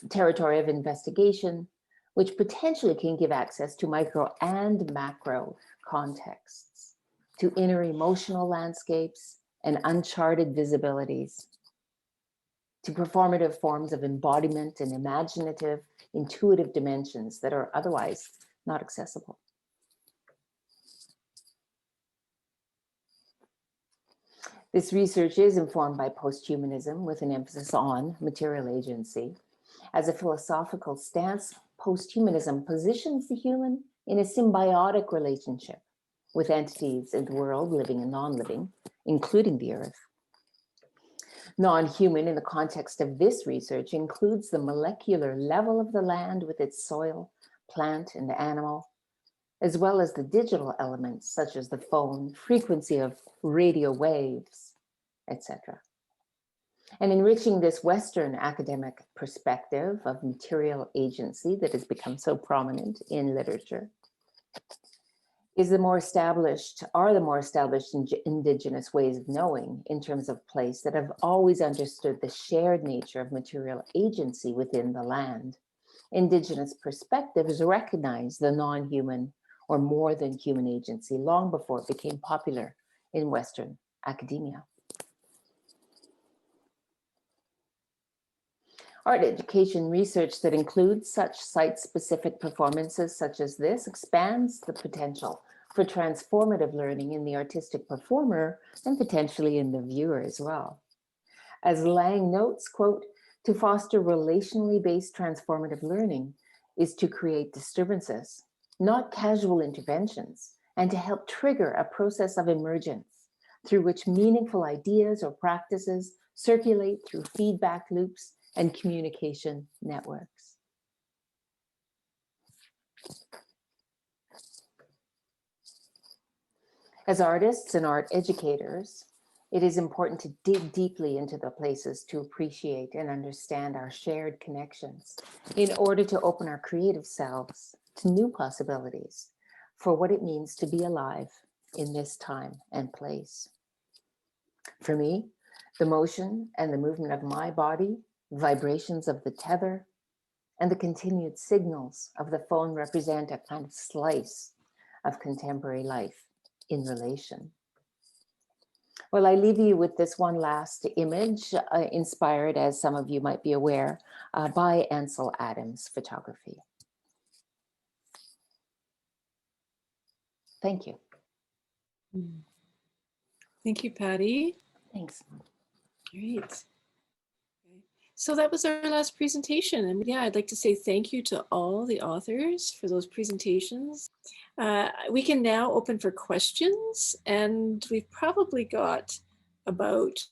S: territory of investigation, which potentially can give access to micro and macro contexts, to inner emotional landscapes and uncharted visibilities, to performative forms of embodiment and imaginative, intuitive dimensions that are otherwise not accessible." This research is informed by posthumanism with an emphasis on material agency. As a philosophical stance, posthumanism positions the human in a symbiotic relationship with entities in the world, living and non-living, including the earth. Non-human in the context of this research includes the molecular level of the land with its soil, plant, and animal, as well as the digital elements such as the phone, frequency of radio waves, etc. And enriching this Western academic perspective of material agency that has become so prominent in literature are the more established indigenous ways of knowing in terms of place that have always understood the shared nature of material agency within the land. Indigenous perspectives recognize the non-human or more than human agency long before it became popular in Western academia. Art education research that includes such site-specific performances such as this expands the potential for transformative learning in the artistic performer and potentially in the viewer as well. As Lang notes, quote, "To foster relationally based transformative learning is to create disturbances, not casual interventions, and to help trigger a process of emergence through which meaningful ideas or practices circulate through feedback loops and communication networks." As artists and art educators, it is important to dig deeply into the places to appreciate and understand our shared connections in order to open our creative selves to new possibilities for what it means to be alive in this time and place. For me, the motion and the movement of my body, vibrations of the tether, and the continued signals of the phone represent a kind of slice of contemporary life in relation. Well, I leave you with this one last image, inspired, as some of you might be aware, by Ansel Adams Photography. Thank you.
A: Thank you, Patty.
S: Thanks.
A: Great. So that was our last presentation. And yeah, I'd like to say thank you to all the authors for those presentations. We can now open for questions, and we've probably got about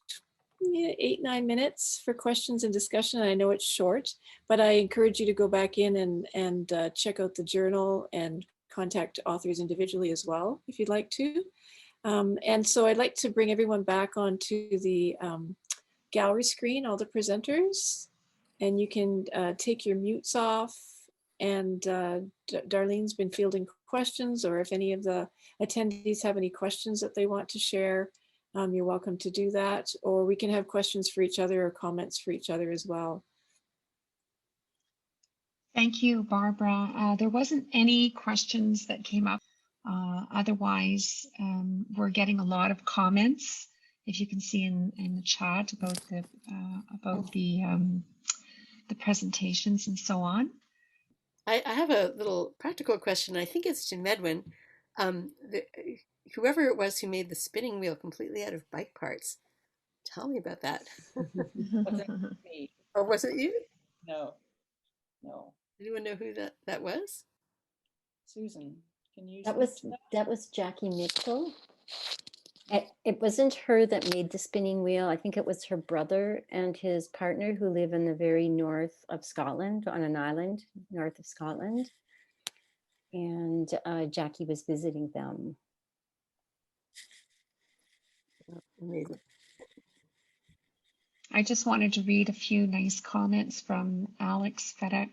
A: 8-9 minutes for questions and discussion. I know it's short, but I encourage you to go back in and check out the journal and contact authors individually as well, if you'd like to. And so I'd like to bring everyone back onto the gallery screen, all the presenters, and you can take your mutes off, and Darlene's been fielding questions, or if any of the attendees have any questions that they want to share, you're welcome to do that, or we can have questions for each other or comments for each other as well.
B: Thank you, Barbara. There wasn't any questions that came up. Otherwise, we're getting a lot of comments, if you can see in the chat, about the presentations and so on.
K: I have a little practical question. I think it's to Medwin. Whoever it was who made the spinning wheel completely out of bike parts, tell me about that.
T: Wasn't me.
K: Or was it you?
T: No, no.
K: Anyone know who that was?
T: Susan, can you?
E: That was Jackie Mitchell. It wasn't her that made the spinning wheel. I think it was her brother and his partner who live in the very north of Scotland, on an island north of Scotland. And Jackie was visiting them.
K: Amazing.
B: I just wanted to read a few nice comments from Alex Fedek.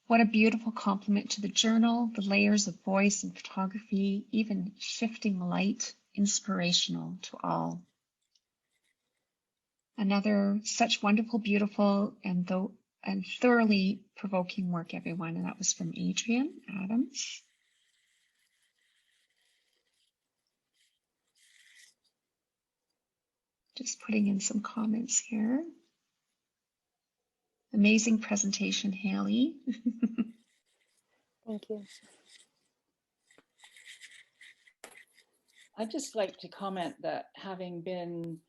B: What a beautiful compliment to the journal, the layers of voice and photography, even shifting light, inspirational to all. Another, such wonderful, beautiful, and thoroughly provoking work, everyone. And that was from Adrian Adams. Just putting in some comments here. Amazing presentation, Haley.
E: Thank you.
T: I'd just like to comment that having been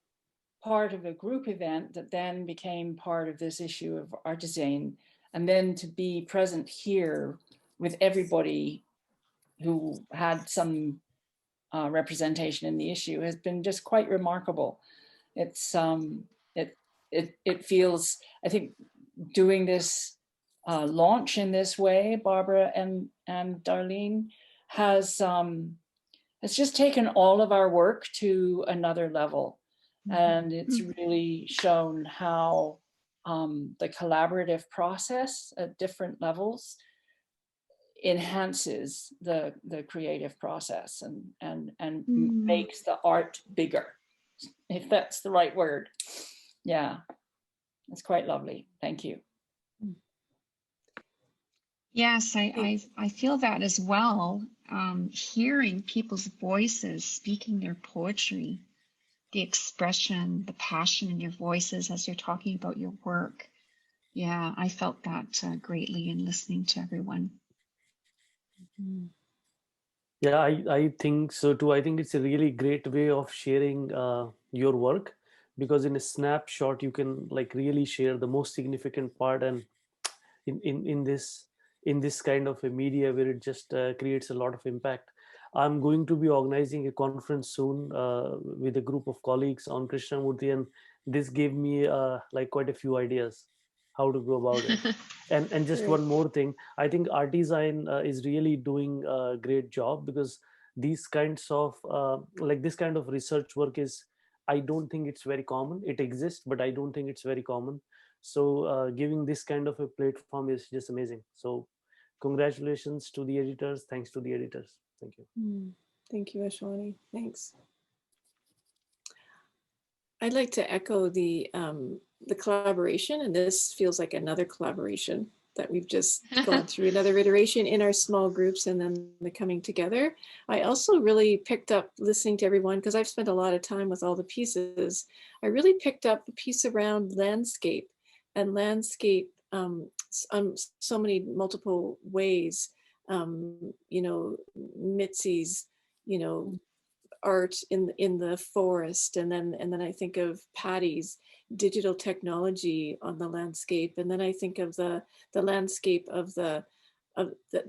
T: part of a group event that then became part of this issue of Artizein, and then to be present here with everybody who had some representation in the issue has been just quite remarkable. It's it feels, I think, doing this launch in this way, Barbara and Darlene, has it's just taken all of our work to another level. And it's really shown how the collaborative process at different levels enhances the creative process and makes the art bigger, if that's the right word. Yeah, it's quite lovely. Thank you.
B: Yes, I feel that as well. Hearing people's voices, speaking their poetry, the expression, the passion in your voices as you're talking about your work. Yeah, I felt that greatly in listening to everyone.
J: Yeah, I think so too. I think it's a really great way of sharing your work, because in a snapshot you can like really share the most significant part, and in this kind of a media where it just creates a lot of impact. I'm going to be organizing a conference soon with a group of colleagues on Krishnamurti, and this gave me like quite a few ideas how to go about it. And just one more thing, I think Artizein is really doing a great job, because these kinds of like this kind of research work is, I don't think it's very common. It exists, but I don't think it's very common. So giving this kind of a platform is just amazing. So congratulations to the editors. Thanks to the editors. Thank you.
A: Thank you, Ashwani. Thanks. I'd like to echo the collaboration, and this feels like another collaboration that we've just gone through, another iteration in our small groups and then the coming together. I also really picked up listening to everyone, because I've spent a lot of time with all the pieces. I really picked up the piece around landscape, and landscape so many multiple ways. You know, Mitzi's, you know, art in the forest, and then I think of Patty's digital technology on the landscape, and then I think of the landscape that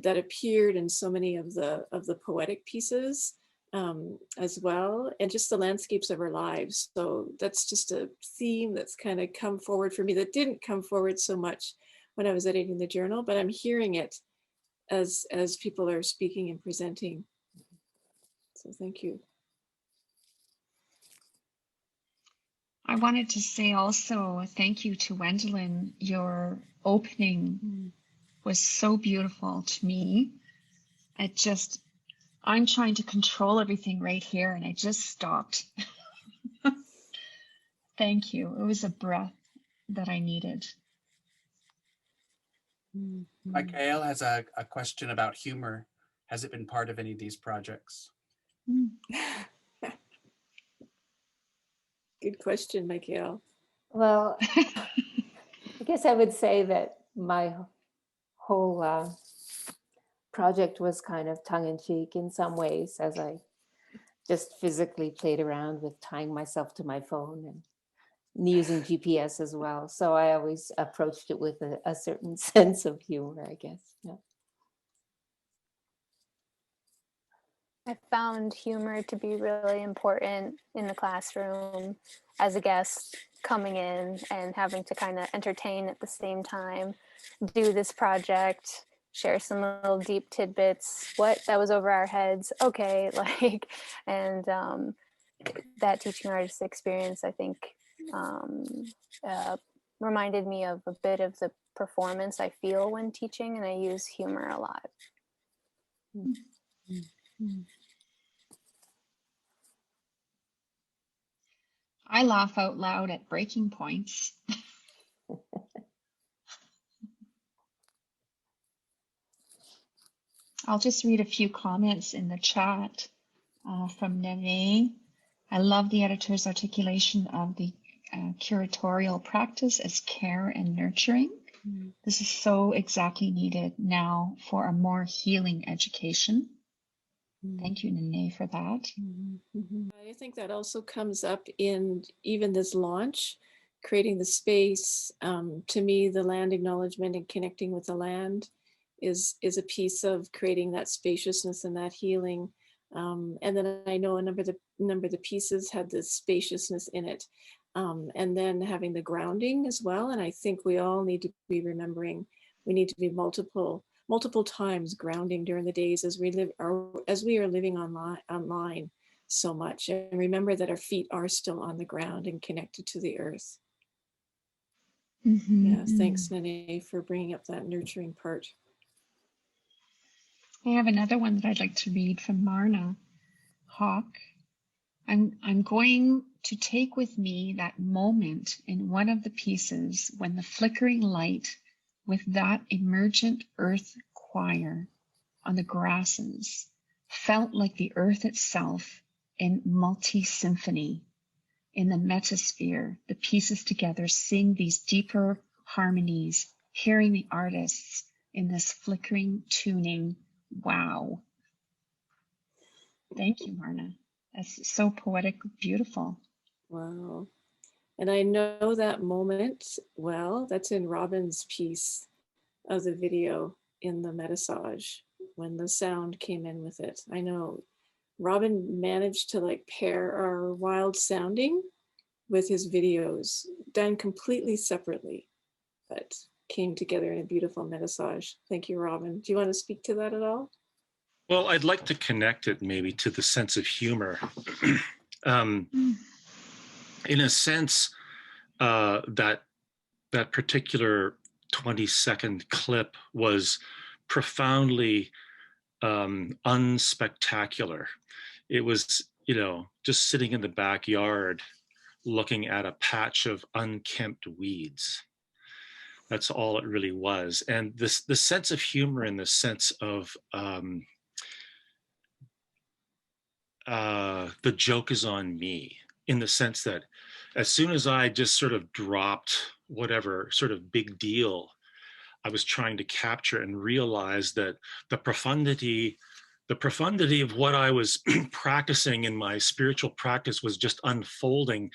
A: appeared in so many of the poetic pieces as well, and just the landscapes of our lives. So that's just a theme that's kind of come forward for me that didn't come forward so much when I was editing the journal, but I'm hearing it as people are speaking and presenting. So thank you.
B: I wanted to say also thank you to Wendelin. Your opening was so beautiful to me. I'm trying to control everything right here and I just stopped. Thank you. It was a breath that I needed.
U: Michael has a question about humor. Has it been part of any of these projects?
A: Good question, Michael.
S: Well, I guess I would say that my whole project was kind of tongue-in-cheek in some ways, as I just physically played around with tying myself to my phone and using GPS as well. So I always approached it with a certain sense of humor, I guess. Yeah.
R: I found humor to be really important in the classroom as a guest coming in and having to kind of entertain at the same time, do this project, share some little deep tidbits. What? That was over our heads. Okay, like, and that teaching artist experience, I think, reminded me of a bit of the performance I feel when teaching, and I use humor a lot.
B: I laugh out loud at breaking points. I'll just read a few comments in the chat from Nene. I love the editor's articulation of the curatorial practice as care and nurturing. This is so exactly needed now for a more healing education. Thank you, Nene, for that.
A: I think that also comes up in even this launch, creating the space. To me, the land acknowledgement and connecting with the land is a piece of creating that spaciousness and that healing. And then I know a number of the pieces had this spaciousness in it. And then having the grounding as well. And I think we all need to be remembering, we need to be multiple times grounding during the days as we are living online so much, and remember that our feet are still on the ground and connected to the earth. Yes, thanks, Nene, for bringing up that nurturing part.
B: I have another one that I'd like to read from Marna Hawk. I'm going to take with me that moment in one of the pieces when the flickering light with that emergent earth choir on the grasses felt like the earth itself in multi-symphony. In the metasphere, the pieces together sing these deeper harmonies, hearing the artists in this flickering tuning. Wow. Thank you, Marna. That's so poetic, beautiful.
A: Wow. And I know that moment well. That's in Robin's piece of the video in the Metasage when the sound came in with it. I know Robin managed to like pair our wild sounding with his videos, done completely separately, but came together in a beautiful Metasage. Thank you, Robin. Do you want to speak to that at all?
G: Well, I'd like to connect it maybe to the sense of humor. In a sense, that particular 20-second clip was profoundly unspectacular. It was, just sitting in the backyard looking at a patch of unkempt weeds. That's all it really was. And the sense of humor in the sense of the joke is on me, in the sense that as soon as I just sort of dropped whatever sort of big deal I was trying to capture and realized that the profundity of what I was practicing in my spiritual practice was just unfolding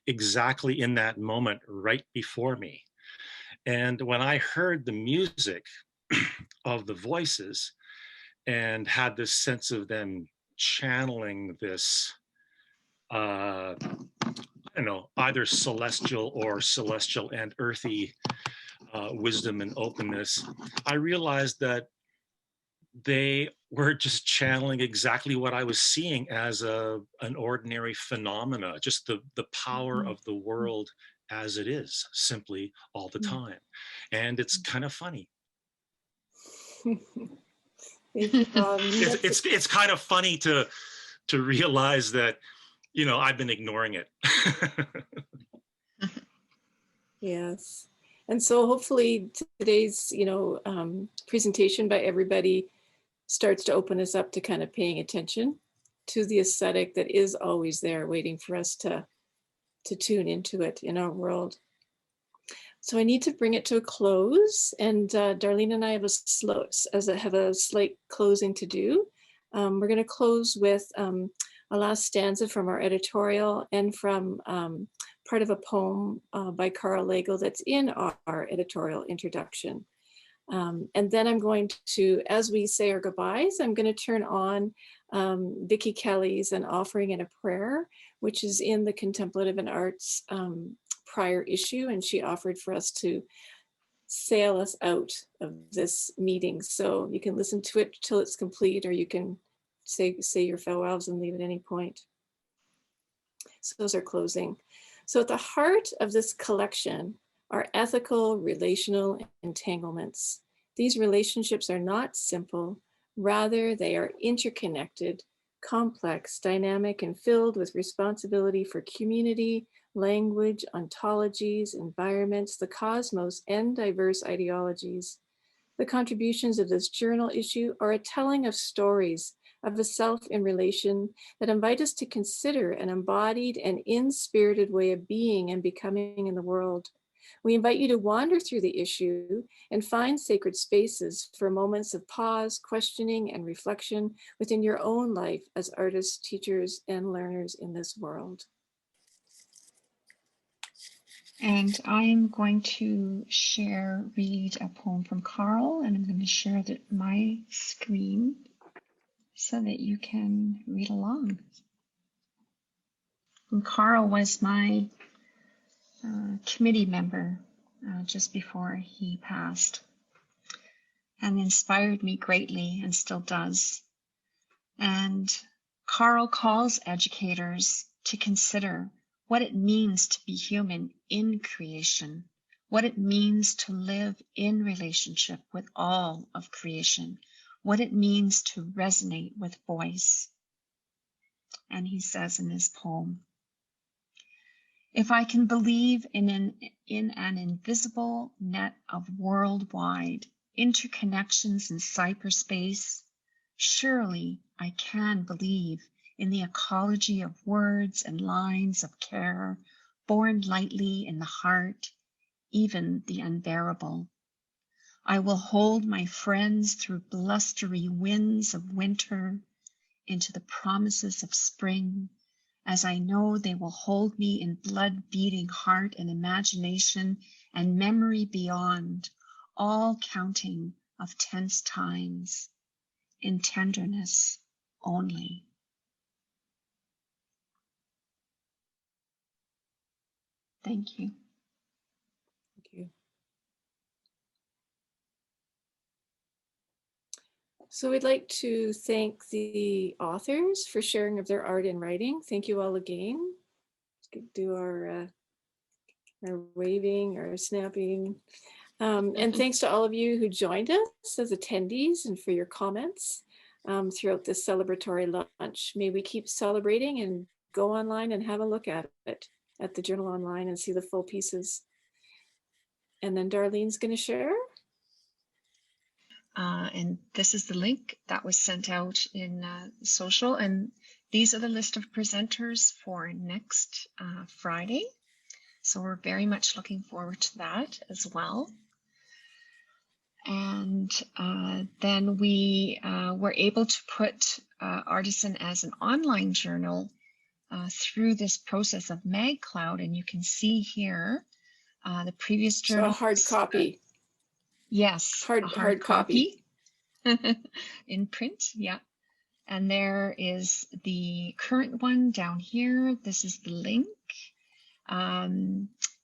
G: exactly in that moment right before me. And when I heard the music of the voices and had this sense of them channeling this, I don't know, either celestial and earthy wisdom and openness, I realized that they were just channeling exactly what I was seeing as an ordinary phenomena, just the power of the world as it is, simply all the time. And it's kind of funny.
A: Thank you, Bob.
G: It's kind of funny to realize that, you know, I've been ignoring it.
A: Yes. And so hopefully today's, you know, presentation by everybody starts to open us up to kind of paying attention to the aesthetic that is always there waiting for us to tune into it in our world. So I need to bring it to a close, and Darlene and I have a slight closing to do. We're going to close with a last stanza from our editorial and from part of a poem by Carl Legel that's in our editorial introduction. And then I'm going to, as we say our goodbyes, I'm going to turn on Vicki Kelly's An Offering and a Prayer, which is in the Contemplative and Arts prior issue, and she offered for us to sail us out of this meeting. So you can listen to it till it's complete, or you can say your farewells and leave at any point. So those are closing. So at the heart of this collection are ethical relational entanglements. These relationships are not simple, rather they are interconnected, complex, dynamic, and filled with responsibility for community, language, ontologies, environments, the cosmos, and diverse ideologies. The contributions of this journal issue are a telling of stories of the self in relation that invite us to consider an embodied and inspirited way of being and becoming in the world. We invite you to wander through the issue and find sacred spaces for moments of pause, questioning, and reflection within your own life as artists, teachers, and learners in this world.
B: And I'm going to read a poem from Carl, and I'm going to share my screen so that you can read along. And Carl was my committee member just before he passed, and inspired me greatly and still does. And Carl calls educators to consider what it means to be human in creation, what it means to live in relationship with all of creation, what it means to resonate with voice. And he says in his poem, if I can believe in an invisible net of worldwide interconnections in cyberspace, surely I can believe in the ecology of words and lines of care, born lightly in the heart, even the unbearable. I will hold my friends through blustery winds of winter into the promises of spring, as I know they will hold me in blood-beating heart and imagination and memory beyond, all counting of tense times, in tenderness only. Thank you.
A: Thank you. So we'd like to thank the authors for sharing of their art and writing. Thank you all again. Let's do our waving, our snapping. And thanks to all of you who joined us as attendees and for your comments throughout this celebratory lunch. May we keep celebrating and go online and have a look at it at the Journal Online and see the full pieces. And then Darlene's going to share.
B: And this is the link that was sent out in social. And these are the list of presenters for next Friday. So we're very much looking forward to that as well. And then we were able to put Artizein as an online journal through this process of MagCloud. And you can see here the previous journal.
A: So a hard copy.
B: Yes, hard copy. In print, yeah. And there is the current one down here. This is the link.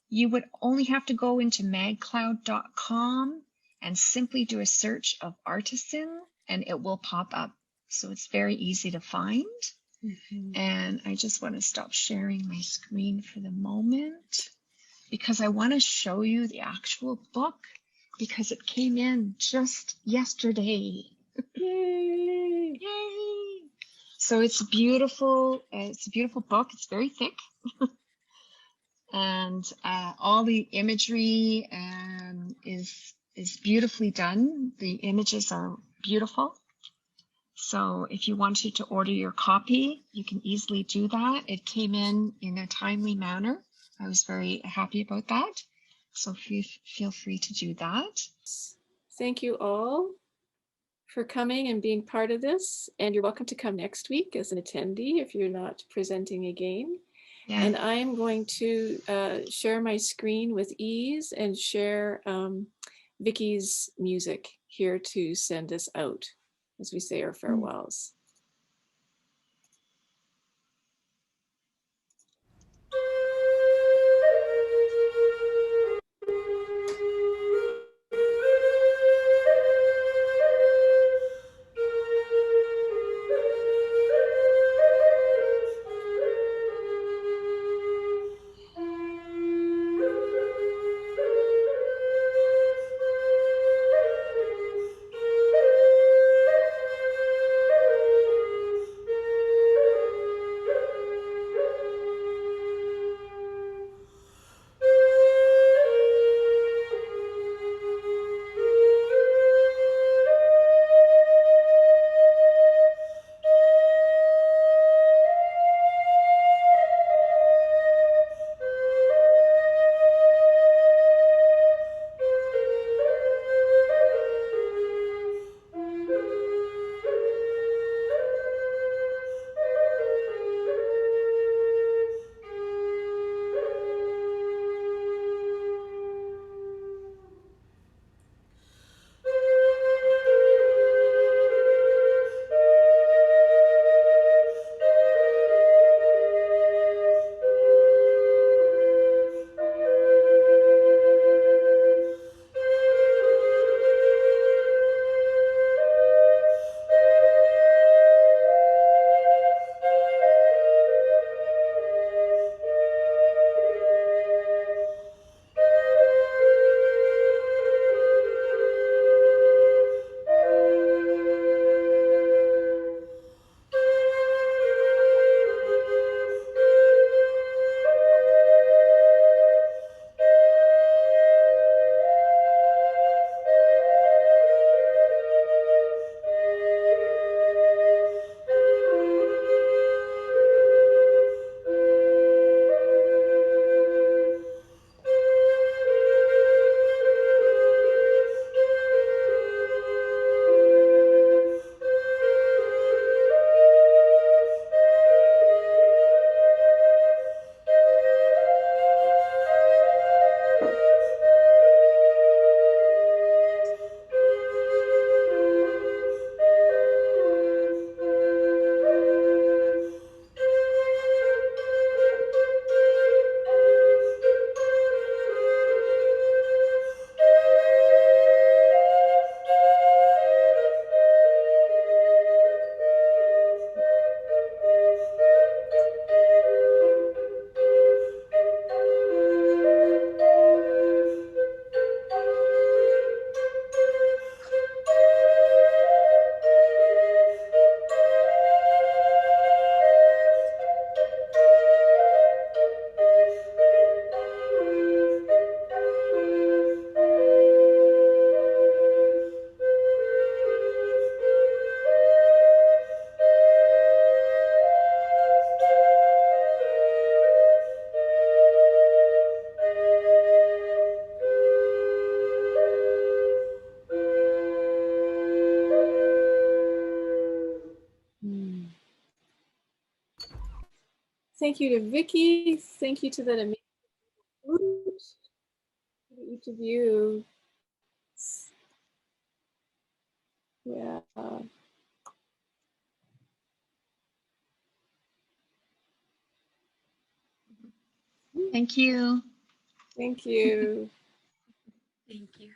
B: You would only have to go into magcloud.com and simply do a search of Artizein and it will pop up. So it's very easy to find. Mm-hmm. And I just want to stop sharing my screen for the moment because I want to show you the actual book because it came in just yesterday.
A: Yay!
B: Yay! So it's a beautiful book. It's very thick. And all the imagery is beautifully done. The images are beautiful. So if you wanted to order your copy, you can easily do that. It came in a timely manner. I was very happy about that. So feel free to do that.
A: Thank you all for coming and being part of this. And you're welcome to come next week as an attendee if you're not presenting again.
B: Yeah.
A: And I'm going to share my screen with ease and share Vicky's music here to send us out as we say our farewells. Thank you to Vicky. Thank you to that amazing flute. To each of you. Yeah.
B: Thank you.
A: Thank you.
K: Thank you.